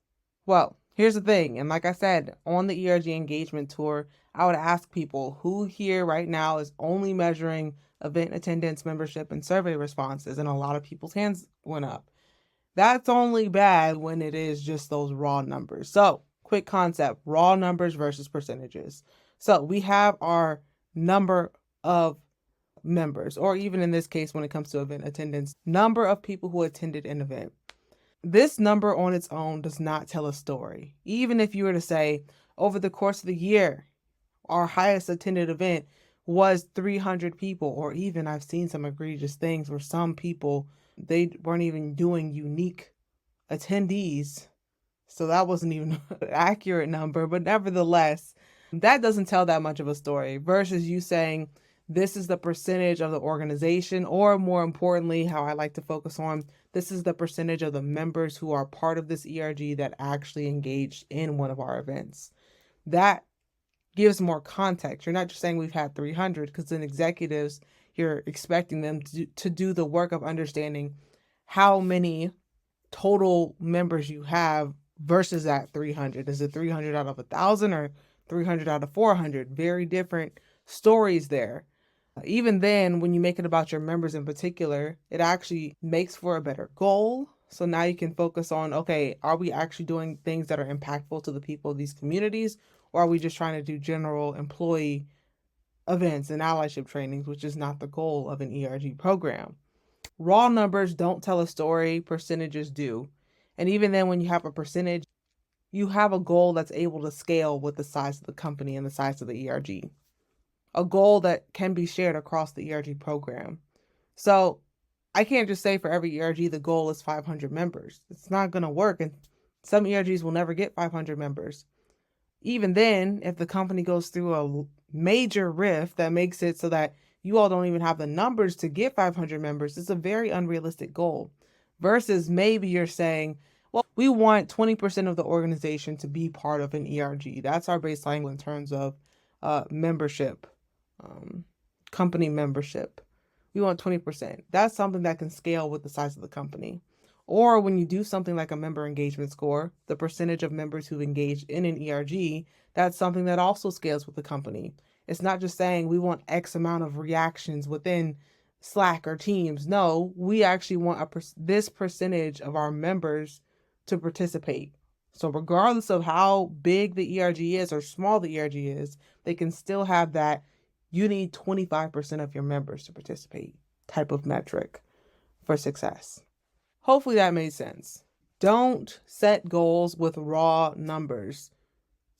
Well, here's the thing, and like I said, on the ERG engagement tour, I would ask people who here right now is only measuring event attendance, membership, and survey responses, and a lot of people's hands went up. That's only bad when it is just those raw numbers. So, quick concept, raw numbers versus percentages. So we have our number of members, or even in this case, when it comes to event attendance, number of people who attended an event. This number on its own does not tell a story. Even if you were to say, over the course of the year, our highest attended event was 300 people, or even I've seen some egregious things where some people, they weren't even doing unique attendees. So that wasn't even an accurate number, but nevertheless, that doesn't tell that much of a story versus you saying, this is the percentage of the organization, or more importantly, how I like to focus on, this is the percentage of the members who are part of this ERG that actually engaged in one of our events. That gives more context. You're not just saying we've had 300, because in executives, you're expecting them to do the work of understanding how many total members you have versus that 300. Is it 300 out of 1,000 or 300 out of 400? Very different stories there. Even then, when you make it about your members in particular, it actually makes for a better goal. So now you can focus on, okay, are we actually doing things that are impactful to the people of these communities? Or are we just trying to do general employee events and allyship trainings, which is not the goal of an ERG program? Raw numbers don't tell a story, percentages do. And even then, when you have a percentage, you have a goal that's able to scale with the size of the company and the size of the ERG. A goal that can be shared across the ERG program. So I can't just say for every ERG the goal is 500 members. It's not going to work, and some ERGs will never get 500 members. Even then, if the company goes through a major rift that makes it so that you all don't even have the numbers to get 500 members, it's a very unrealistic goal. Versus maybe you're saying, well, we want 20% of the organization to be part of an ERG. That's our baseline in terms of membership. Company membership. We want 20%. That's something that can scale with the size of the company. Or when you do something like a member engagement score, the percentage of members who've engaged in an ERG, that's something that also scales with the company. It's not just saying we want X amount of reactions within Slack or Teams. No, we actually want this percentage of our members to participate. So regardless of how big the ERG is or small the ERG is, they can still have that you need 25% of your members to participate type of metric for success. Hopefully that made sense. Don't set goals with raw numbers.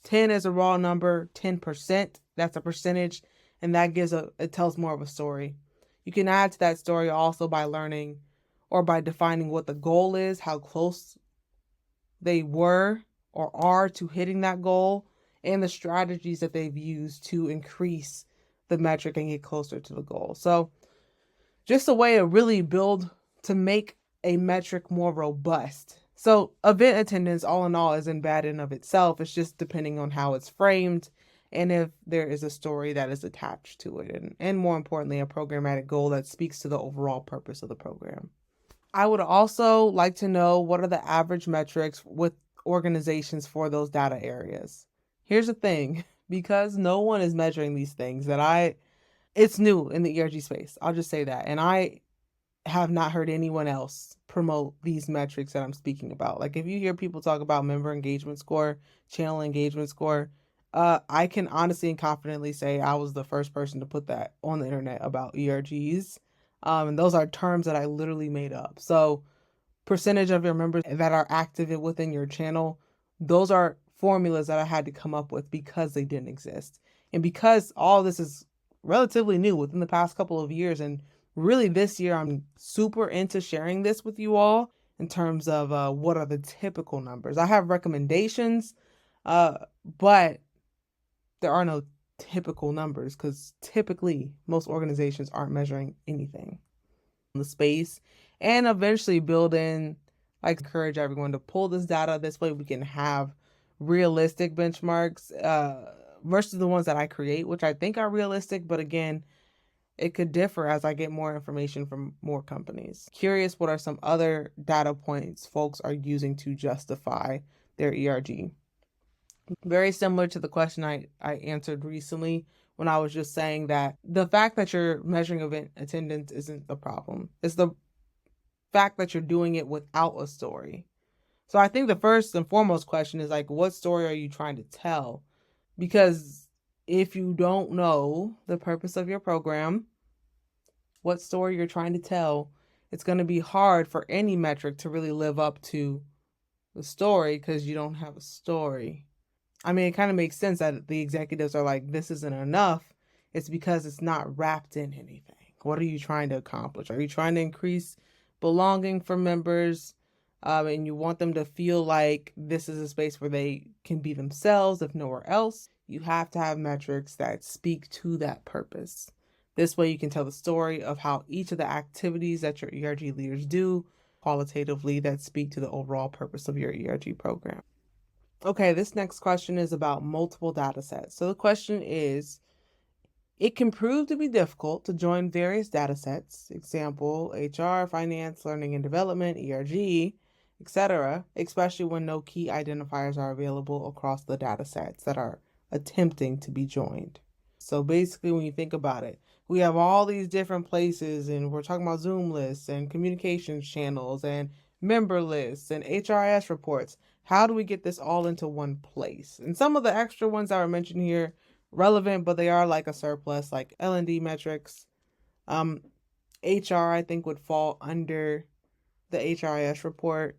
10 is a raw number, 10%, that's a percentage, and that it tells more of a story. You can add to that story also by learning or by defining what the goal is, how close they were or are to hitting that goal, and the strategies that they've used to increase the metric and get closer to the goal. So just a way to really to make a metric more robust. So event attendance, all in all, isn't bad in of itself. It's just depending on how it's framed and if there is a story that is attached to it. And more importantly, a programmatic goal that speaks to the overall purpose of the program. I would also like to know what are the average metrics with organizations for those data areas. Here's the thing, because no one is measuring these things it's new in the ERG space. I'll just say that. And I have not heard anyone else promote these metrics that I'm speaking about. Like if you hear people talk about member engagement score, channel engagement score, I can honestly and confidently say I was the first person to put that on the internet about ERGs. And those are terms that I literally made up. So percentage of your members that are active within your channel, those are formulas that I had to come up with because they didn't exist. And because all this is relatively new within the past couple of years, and really this year I'm super into sharing this with you all in terms of what are the typical numbers. I have recommendations, but there are no typical numbers because typically most organizations aren't measuring anything in the space. And eventually encourage everyone to pull this data. This way we can have realistic benchmarks versus the ones that I create, which I think are realistic. But again, it could differ as I get more information from more companies. Curious, what are some other data points folks are using to justify their ERG? Very similar to the question I answered recently when I was just saying that the fact that you're measuring event attendance isn't the problem. It's the fact that you're doing it without a story. So I think the first and foremost question is like, what story are you trying to tell? Because if you don't know the purpose of your program, what story you're trying to tell, it's going to be hard for any metric to really live up to the story because you don't have a story. I mean, it kind of makes sense that the executives are like, this isn't enough. It's because it's not wrapped in anything. What are you trying to accomplish? Are you trying to increase belonging for members? And you want them to feel like this is a space where they can be themselves, if nowhere else. You have to have metrics that speak to that purpose. This way you can tell the story of how each of the activities that your ERG leaders do qualitatively that speak to the overall purpose of your ERG program. Okay, this next question is about multiple data sets. So the question is, it can prove to be difficult to join various data sets, example, HR, finance, learning and development, ERG, etc., especially when no key identifiers are available across the data sets that are attempting to be joined. So basically, when you think about it, we have all these different places, and we're talking about Zoom lists and communications channels and member lists and HRIS reports. How do we get this all into one place? And some of the extra ones that were mentioned here, relevant, but they are like a surplus, like L&D metrics. HR, I think, would fall under the HRIS report.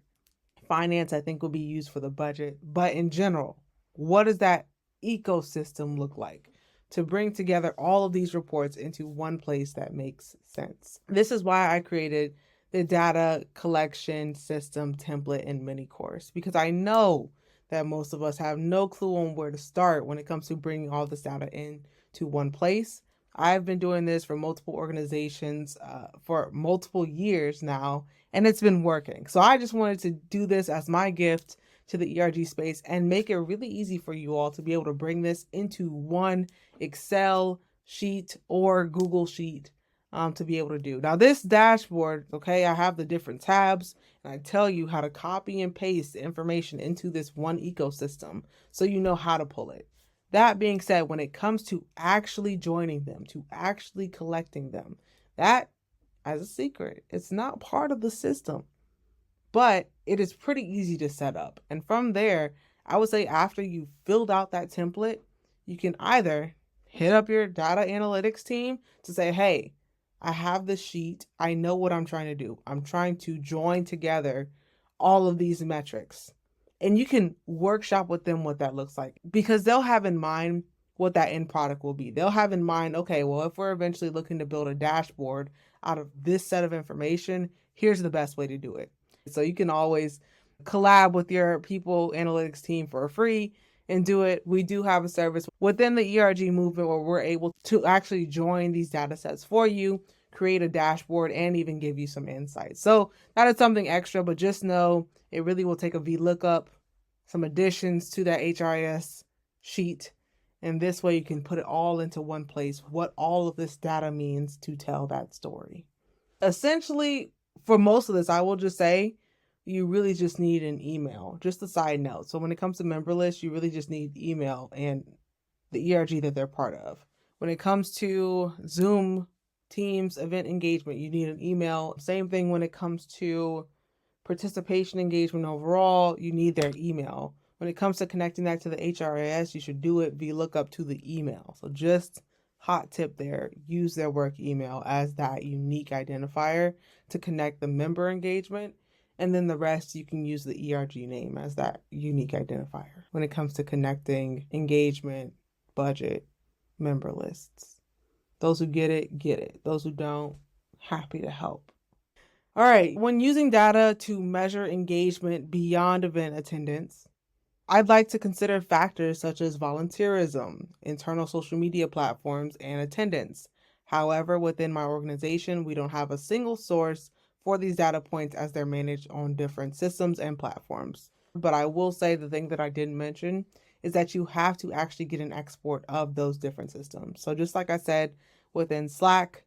Finance, I think, would be used for the budget. But in general, what does that ecosystem look like to bring together all of these reports into one place that makes sense? This is why I created the data collection system template and mini course, because I know that most of us have no clue on where to start when it comes to bringing all this data into one place. I've been doing this for multiple organizations for multiple years now, and it's been working. So I just wanted to do this as my gift to the ERG space and make it really easy for you all to be able to bring this into one Excel sheet or Google sheet to be able to do. Now this dashboard, okay, I have the different tabs and I tell you how to copy and paste the information into this one ecosystem so you know how to pull it. That being said, when it comes to actually joining them, to actually collecting them, that, as a secret, it's not part of the system, but it is pretty easy to set up. And from there, I would say after you filled out that template, you can either hit up your data analytics team to say, hey, I have this sheet. I know what I'm trying to do. I'm trying to join together all of these metrics. And you can workshop with them what that looks like, because they'll have in mind what that end product will be. They'll have in mind, okay, well, if we're eventually looking to build a dashboard out of this set of information, here's the best way to do it. So you can always collab with your people analytics team for free and do it. We do have a service within the ERG movement where we're able to actually join these data sets for you, create a dashboard, and even give you some insights. So that is something extra, but just know it really will take a VLOOKUP, some additions to that HRIS sheet, and this way you can put it all into one place, what all of this data means to tell that story. Essentially, for most of this, I will just say, you really just need an email. Just a side note. So when it comes to member lists, you really just need email and the ERG that they're part of. When it comes to Zoom, Teams, event engagement, you need an email. Same thing when it comes to participation engagement overall, you need their email. When it comes to connecting that to the HRIS, you should do it via lookup to the email. So just hot tip there, use their work email as that unique identifier to connect the member engagement. And then the rest, you can use the ERG name as that unique identifier when it comes to connecting engagement, budget, member lists. Those who get it, get it. Those who don't, happy to help. All right, when using data to measure engagement beyond event attendance, I'd like to consider factors such as volunteerism, internal social media platforms, and attendance. However, within my organization, we don't have a single source for these data points as they're managed on different systems and platforms. But I will say the thing that I didn't mention is that you have to actually get an export of those different systems. So just like I said, within Slack,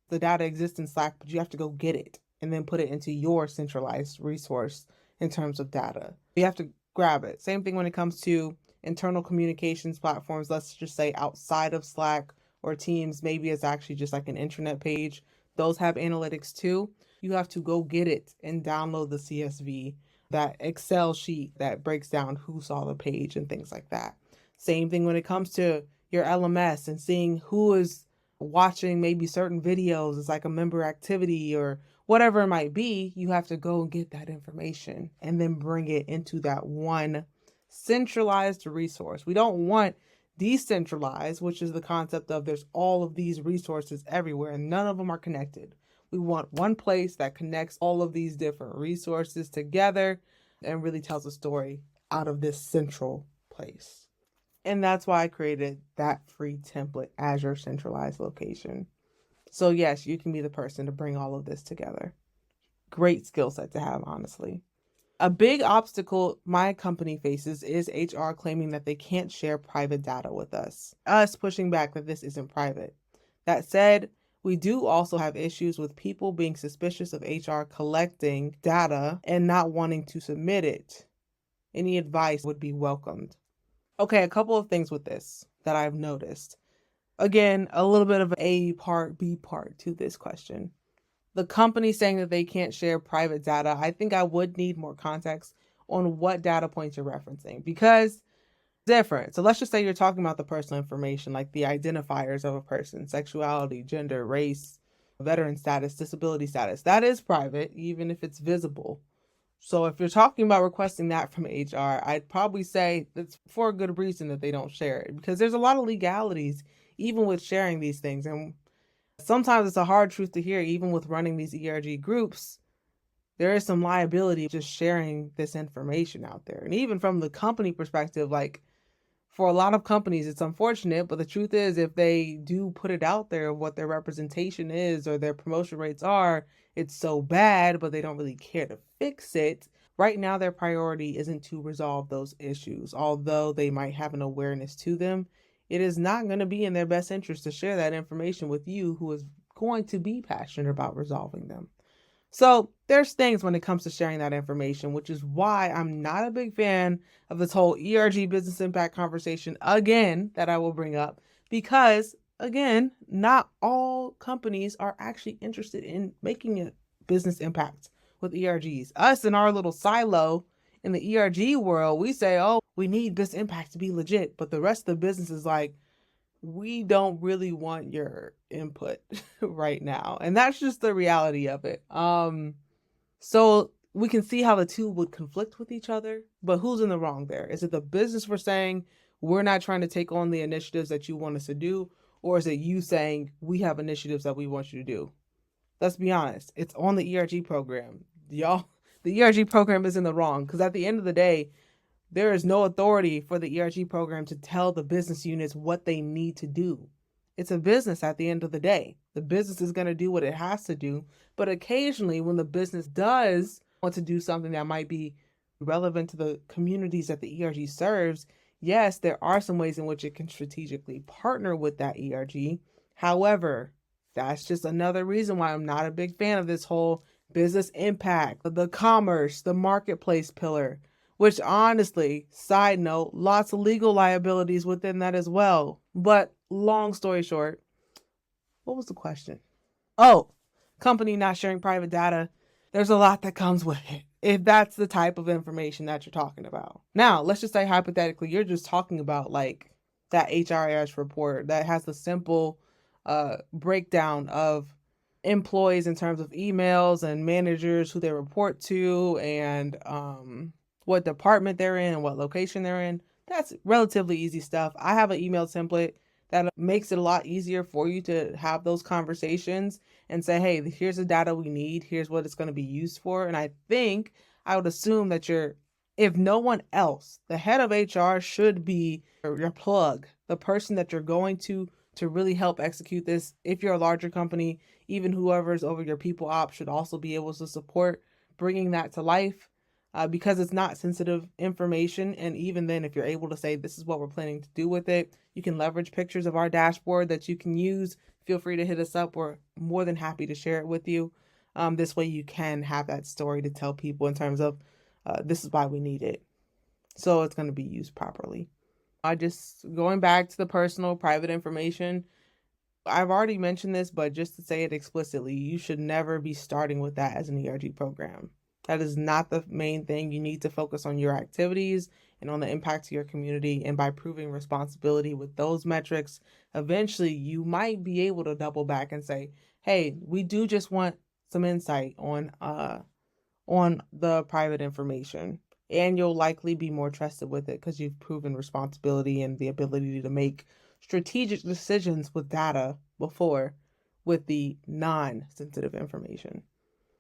the data exists in Slack, but you have to go get it and then put it into your centralized resource in terms of data. You have to grab it. Same thing when it comes to internal communications platforms, let's just say outside of Slack or Teams, maybe it's actually just like an intranet page. Those have analytics too. You have to go get it and download the CSV, that Excel sheet that breaks down who saw the page and things like that. Same thing when it comes to your LMS and seeing who is watching maybe certain videos. It's like a member activity or whatever it might be. You have to go and get that information and then bring it into that one centralized resource. We don't want decentralized, which is the concept of there's all of these resources everywhere and none of them are connected. We want one place that connects all of these different resources together and really tells a story out of this central place. And that's why I created that free template as your centralized location. So yes, you can be the person to bring all of this together. Great skill set to have, honestly. A big obstacle my company faces is HR claiming that they can't share private data with us pushing back that this isn't private. That said, we do also have issues with people being suspicious of HR collecting data and not wanting to submit it. Any advice would be welcomed. Okay, a couple of things with this that I've noticed. Again, a little bit of A part, B part to this question. The company saying that they can't share private data, I think I would need more context on what data points you're referencing, because it's different. So let's just say you're talking about the personal information, like the identifiers of a person, sexuality, gender, race, veteran status, disability status. That is private, even if it's visible. So if you're talking about requesting that from HR, I'd probably say it's for a good reason that they don't share it, because there's a lot of legalities even with sharing these things. And sometimes it's a hard truth to hear, even with running these ERG groups, there is some liability just sharing this information out there. And even from the company perspective, like for a lot of companies, it's unfortunate, but the truth is if they do put it out there, what their representation is or their promotion rates are, it's so bad, but they don't really care to fix it. Right now, their priority isn't to resolve those issues. Although they might have an awareness to them, it is not going to be in their best interest to share that information with you who is going to be passionate about resolving them. So there's things when it comes to sharing that information, which is why I'm not a big fan of this whole ERG business impact conversation again that I will bring up, because again, not all companies are actually interested in making a business impact with ERGs. Us in our little silo in the ERG world, we say, oh, we need business impact to be legit. But the rest of the business is like, we don't really want your input right now. And that's just the reality of it. So we can see how the two would conflict with each other, but who's in the wrong there? Is it the business for saying we're not trying to take on the initiatives that you want us to do? Or is it you saying we have initiatives that we want you to do? Let's be honest. It's on the ERG program. Y'all, the ERG program is in the wrong because at the end of the day, there is no authority for the ERG program to tell the business units what they need to do. It's a business at the end of the day. The business is going to do what it has to do. But occasionally, when the business does want to do something that might be relevant to the communities that the ERG serves, yes, there are some ways in which it can strategically partner with that ERG. However, that's just another reason why I'm not a big fan of this whole business impact, the commerce, the marketplace pillar. Which honestly, side note, lots of legal liabilities within that as well. But long story short, what was the question? Oh, company not sharing private data. There's a lot that comes with it, if that's the type of information that you're talking about. Now, let's just say hypothetically, you're just talking about like that HRIS report that has the simple breakdown of employees in terms of emails and managers who they report to and what department they're in, what location they're in. That's relatively easy stuff. I have an email template that makes it a lot easier for you to have those conversations and say, hey, here's the data we need. Here's what it's going to be used for. And I think I would assume that if no one else, the head of HR should be your plug, the person that you're going to really help execute this. If you're a larger company, even whoever's over your people ops should also be able to support bringing that to life. Because it's not sensitive information. And even then, if you're able to say, this is what we're planning to do with it, you can leverage pictures of our dashboard that you can use. Feel free to hit us up. We're more than happy to share it with you. This way you can have that story to tell people in terms of this is why we need it. So it's going to be used properly. Going back to the personal private information, I've already mentioned this, but just to say it explicitly, you should never be starting with that as an ERG program. That is not the main thing. You need to focus on your activities and on the impact to your community. And by proving responsibility with those metrics, eventually you might be able to double back and say, hey, we do just want some insight on the private information. And you'll likely be more trusted with it because you've proven responsibility and the ability to make strategic decisions with data before with the non-sensitive information.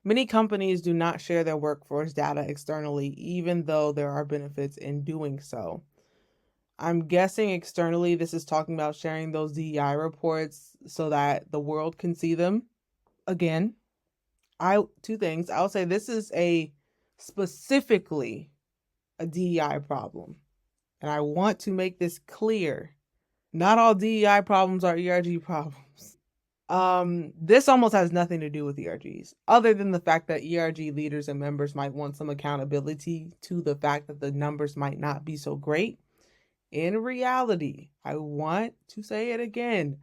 Many companies do not share their workforce data externally, even though there are benefits in doing so. I'm guessing externally, this is talking about sharing those DEI reports so that the world can see them. Again, two things. I would say this is specifically a DEI problem. And I want to make this clear. Not all DEI problems are ERG problems. This almost has nothing to do with ERGs, other than the fact that ERG leaders and members might want some accountability to the fact that the numbers might not be so great. In reality, I want to say it again,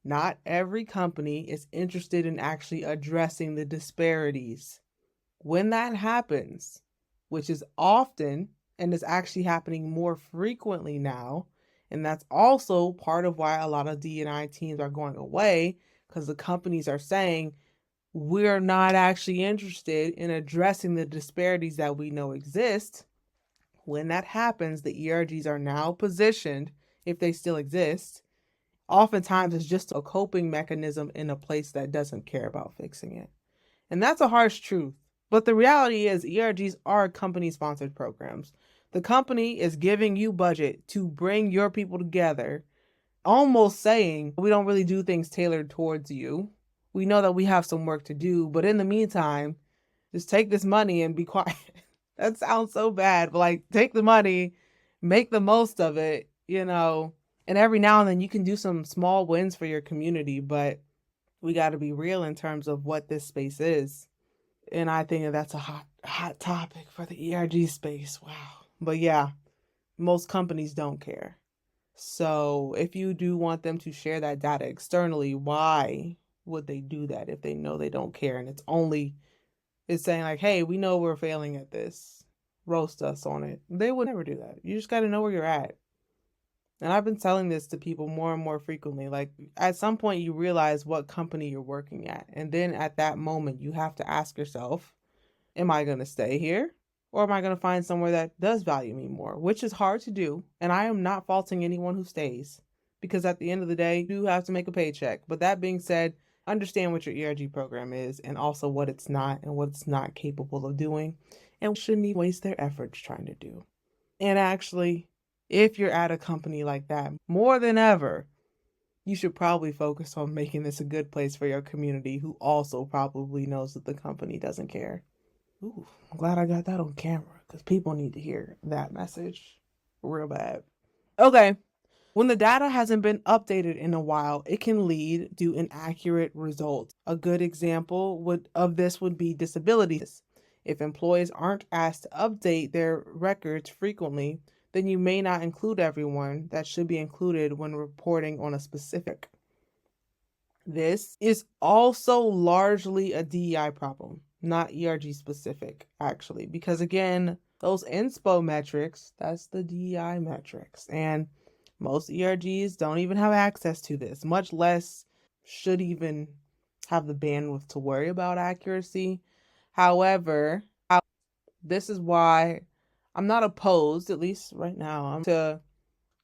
not every company is interested in actually addressing the disparities. When that happens, which is often and is actually happening more frequently now, and that's also part of why a lot of D&I teams are going away, because the companies are saying, we're not actually interested in addressing the disparities that we know exist. When that happens, the ERGs are now positioned, if they still exist, oftentimes it's just a coping mechanism in a place that doesn't care about fixing it. And that's a harsh truth. But the reality is ERGs are company-sponsored programs. The company is giving you budget to bring your people together, almost saying, we don't really do things tailored towards you. We know that we have some work to do, but in the meantime, just take this money and be quiet. That sounds so bad, but like, take the money, make the most of it, and every now and then you can do some small wins for your community, but we got to be real in terms of what this space is. And I think that's a hot topic for the ERG space. Wow. But yeah, most companies don't care. So if you do want them to share that data externally, why would they do that if they know they don't care? And it's saying like, hey, we know we're failing at this. Roast us on it. They would never do that. You just got to know where you're at. And I've been telling this to people more and more frequently. Like, at some point, you realize what company you're working at. And then at that moment, you have to ask yourself, am I going to stay here? Or am I going to find somewhere that does value me more? Which is hard to do. And I am not faulting anyone who stays, because at the end of the day, you do have to make a paycheck. But that being said, understand what your ERG program is and also what it's not and what it's not capable of doing and shouldn't even waste their efforts trying to do. And actually, if you're at a company like that, more than ever, you should probably focus on making this a good place for your community, who also probably knows that the company doesn't care. Ooh, I'm glad I got that on camera, because people need to hear that message real bad. Okay. When the data hasn't been updated in a while, it can lead to inaccurate results. A good example of this would be disabilities. If employees aren't asked to update their records frequently, then you may not include everyone that should be included when reporting on a specific. This is also largely a DEI problem, not ERG specific, actually, because again, those inspo metrics, that's the DEI metrics, and most ERGs don't even have access to this, much less should even have the bandwidth to worry about accuracy. However, this is why I'm not opposed, at least right now, to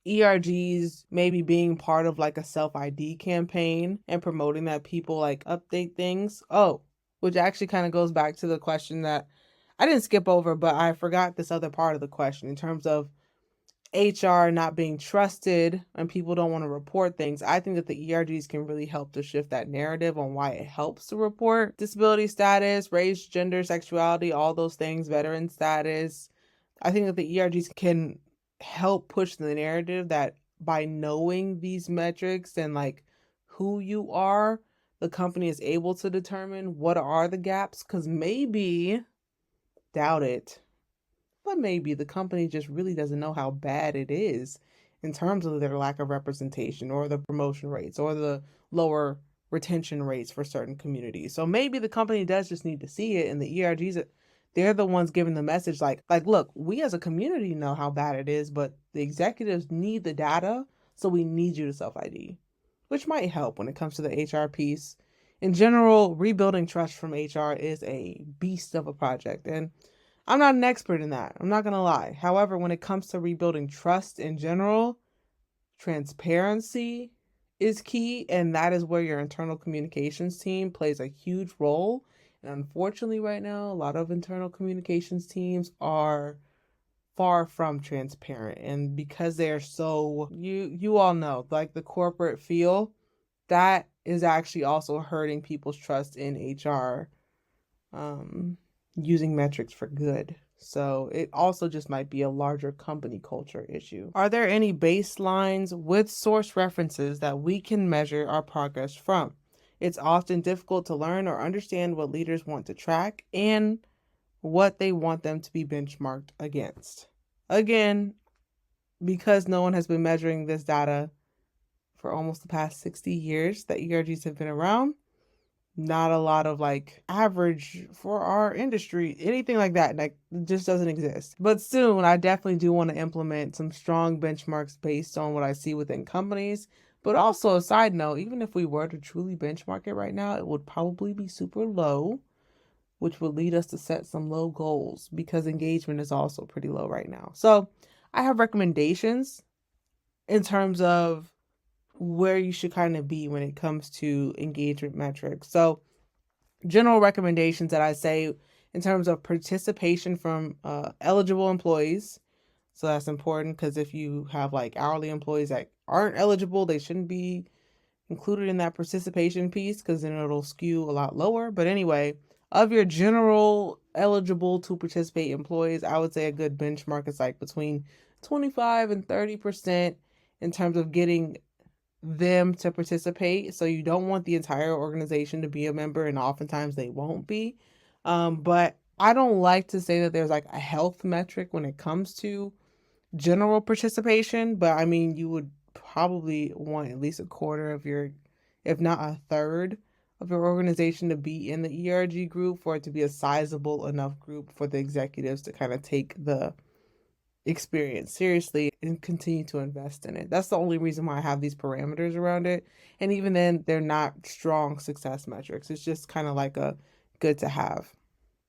ERGs maybe being part of like a self-ID campaign and promoting that people like update things. Oh, which actually kind of goes back to the question that I didn't skip over, but I forgot this other part of the question in terms of HR not being trusted and people don't want to report things. I think that the ERGs can really help to shift that narrative on why it helps to report disability status, race, gender, sexuality, all those things, veteran status. I think that the ERGs can help push the narrative that by knowing these metrics and like who you are, the company is able to determine what are the gaps, because maybe, doubt it, but maybe the company just really doesn't know how bad it is in terms of their lack of representation or the promotion rates or the lower retention rates for certain communities. So maybe the company does just need to see it, and the ERGs, they're the ones giving the message like, look, we as a community know how bad it is, but the executives need the data, so we need you to self-ID, which might help when it comes to the HR piece. In general, rebuilding trust from HR is a beast of a project, and I'm not an expert in that. I'm not going to lie. However, when it comes to rebuilding trust in general, transparency is key, and that is where your internal communications team plays a huge role. And unfortunately, right now, a lot of internal communications teams are far from transparent. And because they're so, you all know, like the corporate feel, that is actually also hurting people's trust in HR. Using metrics for good. So it also just might be a larger company culture issue. Are there any baselines with source references that we can measure our progress from? It's often difficult to learn or understand what leaders want to track and what they want them to be benchmarked against. Again, because no one has been measuring this data for almost the past 60 years that ERGs have been around, not a lot of like average for our industry, anything like that, like just doesn't exist. But soon I definitely do want to implement some strong benchmarks based on what I see within companies. But also a side note, even if we were to truly benchmark it right now, it would probably be super low, which would lead us to set some low goals because engagement is also pretty low right now. So I have recommendations in terms of where you should kind of be when it comes to engagement metrics. So general recommendations that I say in terms of participation from eligible employees. So that's important, because if you have like hourly employees that aren't eligible, they shouldn't be included in that participation piece, because then it'll skew a lot lower. But anyway, of your general eligible to participate employees, I would say a good benchmark is like between 25 and 30% in terms of getting them to participate. So you don't want the entire organization to be a member, and oftentimes they won't be. But I don't like to say that there's like a health metric when it comes to general participation, but I mean, you would probably want at least a quarter of your, if not a third of your organization to be in the ERG group for it to be a sizable enough group for the executives to kind of take the experience seriously and continue to invest in it. That's the only reason why I have these parameters around it. And even then, they're not strong success metrics. It's just kind of like a good to have.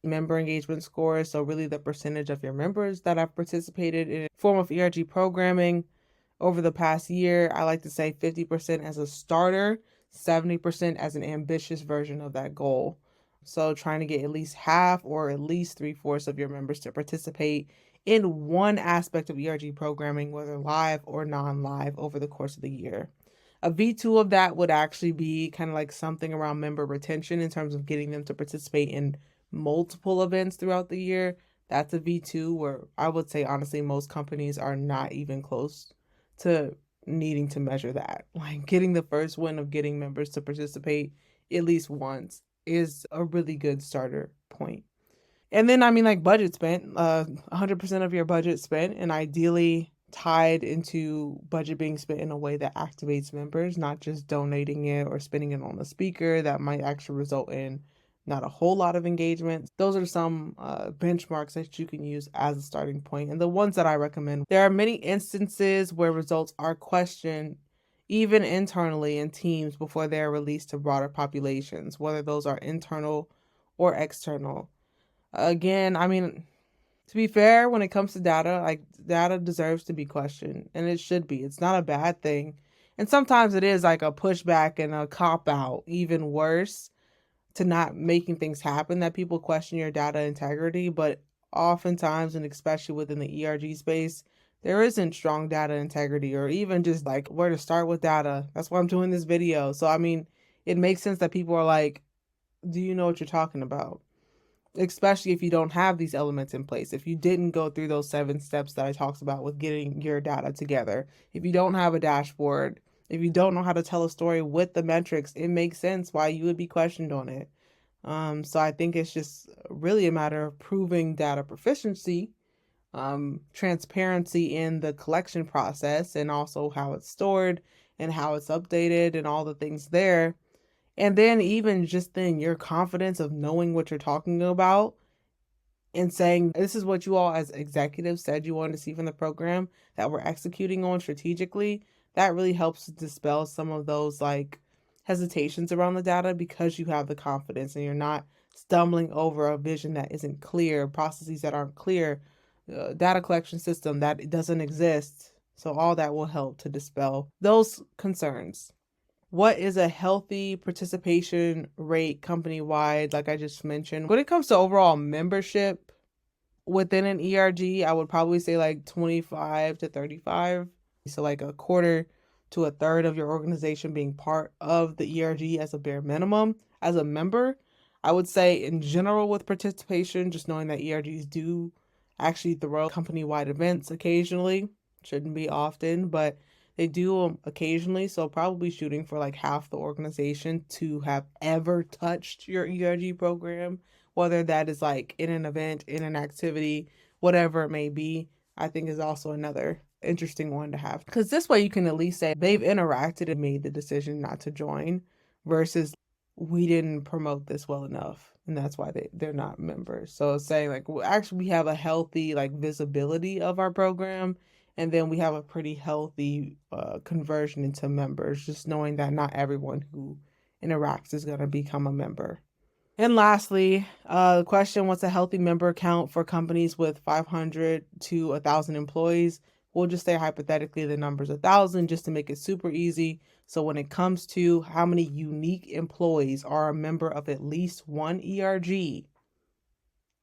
Member engagement scores, so really the percentage of your members that have participated in a form of ERG programming over the past year. I like to say 50% as a starter, 70% as an ambitious version of that goal. So trying to get at least half or at least 3/4 of your members to participate in one aspect of ERG programming, whether live or non-live, over the course of the year. A V2 of that would actually be kind of like something around member retention in terms of getting them to participate in multiple events throughout the year. That's a V2 where I would say, honestly, most companies are not even close to needing to measure that. Like getting the first win of getting members to participate at least once is a really good starter point. And then, I mean, like budget spent, 100% of your budget spent, and ideally tied into budget being spent in a way that activates members, not just donating it or spending it on a speaker that might actually result in not a whole lot of engagement. Those are some benchmarks that you can use as a starting point. And the ones that I recommend, there are many instances where results are questioned even internally in teams before they are released to broader populations, whether those are internal or external. Again, I mean, to be fair, when it comes to data, like data deserves to be questioned, and it should be. It's not a bad thing. And sometimes it is like a pushback and a cop out, even worse, to not making things happen, that people question your data integrity. But oftentimes, and especially within the ERG space, there isn't strong data integrity or even just like where to start with data. That's why I'm doing this video. So, I mean, it makes sense that people are like, do you know what you're talking about? Especially if you don't have these elements in place. If you didn't go through those 7 steps that I talked about with getting your data together, if you don't have a dashboard, if you don't know how to tell a story with the metrics, it makes sense why you would be questioned on it. So I think it's just really a matter of proving data proficiency, transparency in the collection process, and also how it's stored and how it's updated and all the things there. And then even just then your confidence of knowing what you're talking about and saying, this is what you all as executives said you wanted to see from the program that we're executing on strategically, that really helps to dispel some of those like hesitations around the data, because you have the confidence and you're not stumbling over a vision that isn't clear, processes that aren't clear, data collection system that doesn't exist. So all that will help to dispel those concerns. What is a healthy participation rate company-wide, like I just mentioned? When it comes to overall membership within an ERG, I would probably say like 25 to 35. So like a quarter to a third of your organization being part of the ERG as a bare minimum. As a member, I would say in general with participation, just knowing that ERGs do actually throw company-wide events occasionally. Shouldn't be often, but they do them occasionally, so probably shooting for like half the organization to have ever touched your ERG program, whether that is like in an event, in an activity, whatever it may be, I think is also another interesting one to have. Because this way you can at least say they've interacted and made the decision not to join versus we didn't promote this well enough and that's why they're not members. So it's saying like, well, actually we have a healthy like visibility of our program, and then we have a pretty healthy conversion into members, just knowing that not everyone who interacts is going to become a member. And lastly, the question, what's a healthy member count for companies with 500 to 1,000 employees? We'll just say hypothetically the number's 1,000 just to make it super easy. So when it comes to how many unique employees are a member of at least one ERG,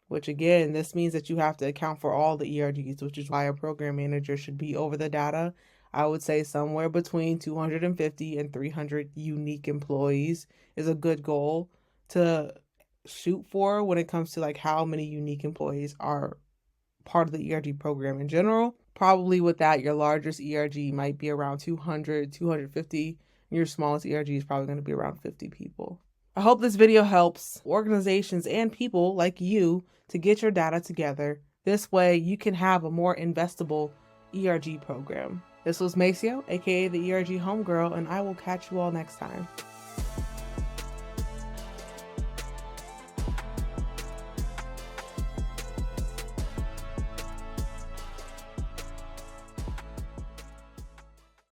which again, this means that you have to account for all the ERGs, which is why a program manager should be over the data. I would say somewhere between 250 and 300 unique employees is a good goal to shoot for when it comes to like how many unique employees are part of the ERG program in general. Probably with that, your largest ERG might be around 200, 250. And your smallest ERG is probably going to be around 50 people. I hope this video helps organizations and people like you to get your data together. This way you can have a more investable ERG program. This was Maceo, aka the ERG Homegirl, and I will catch you all next time.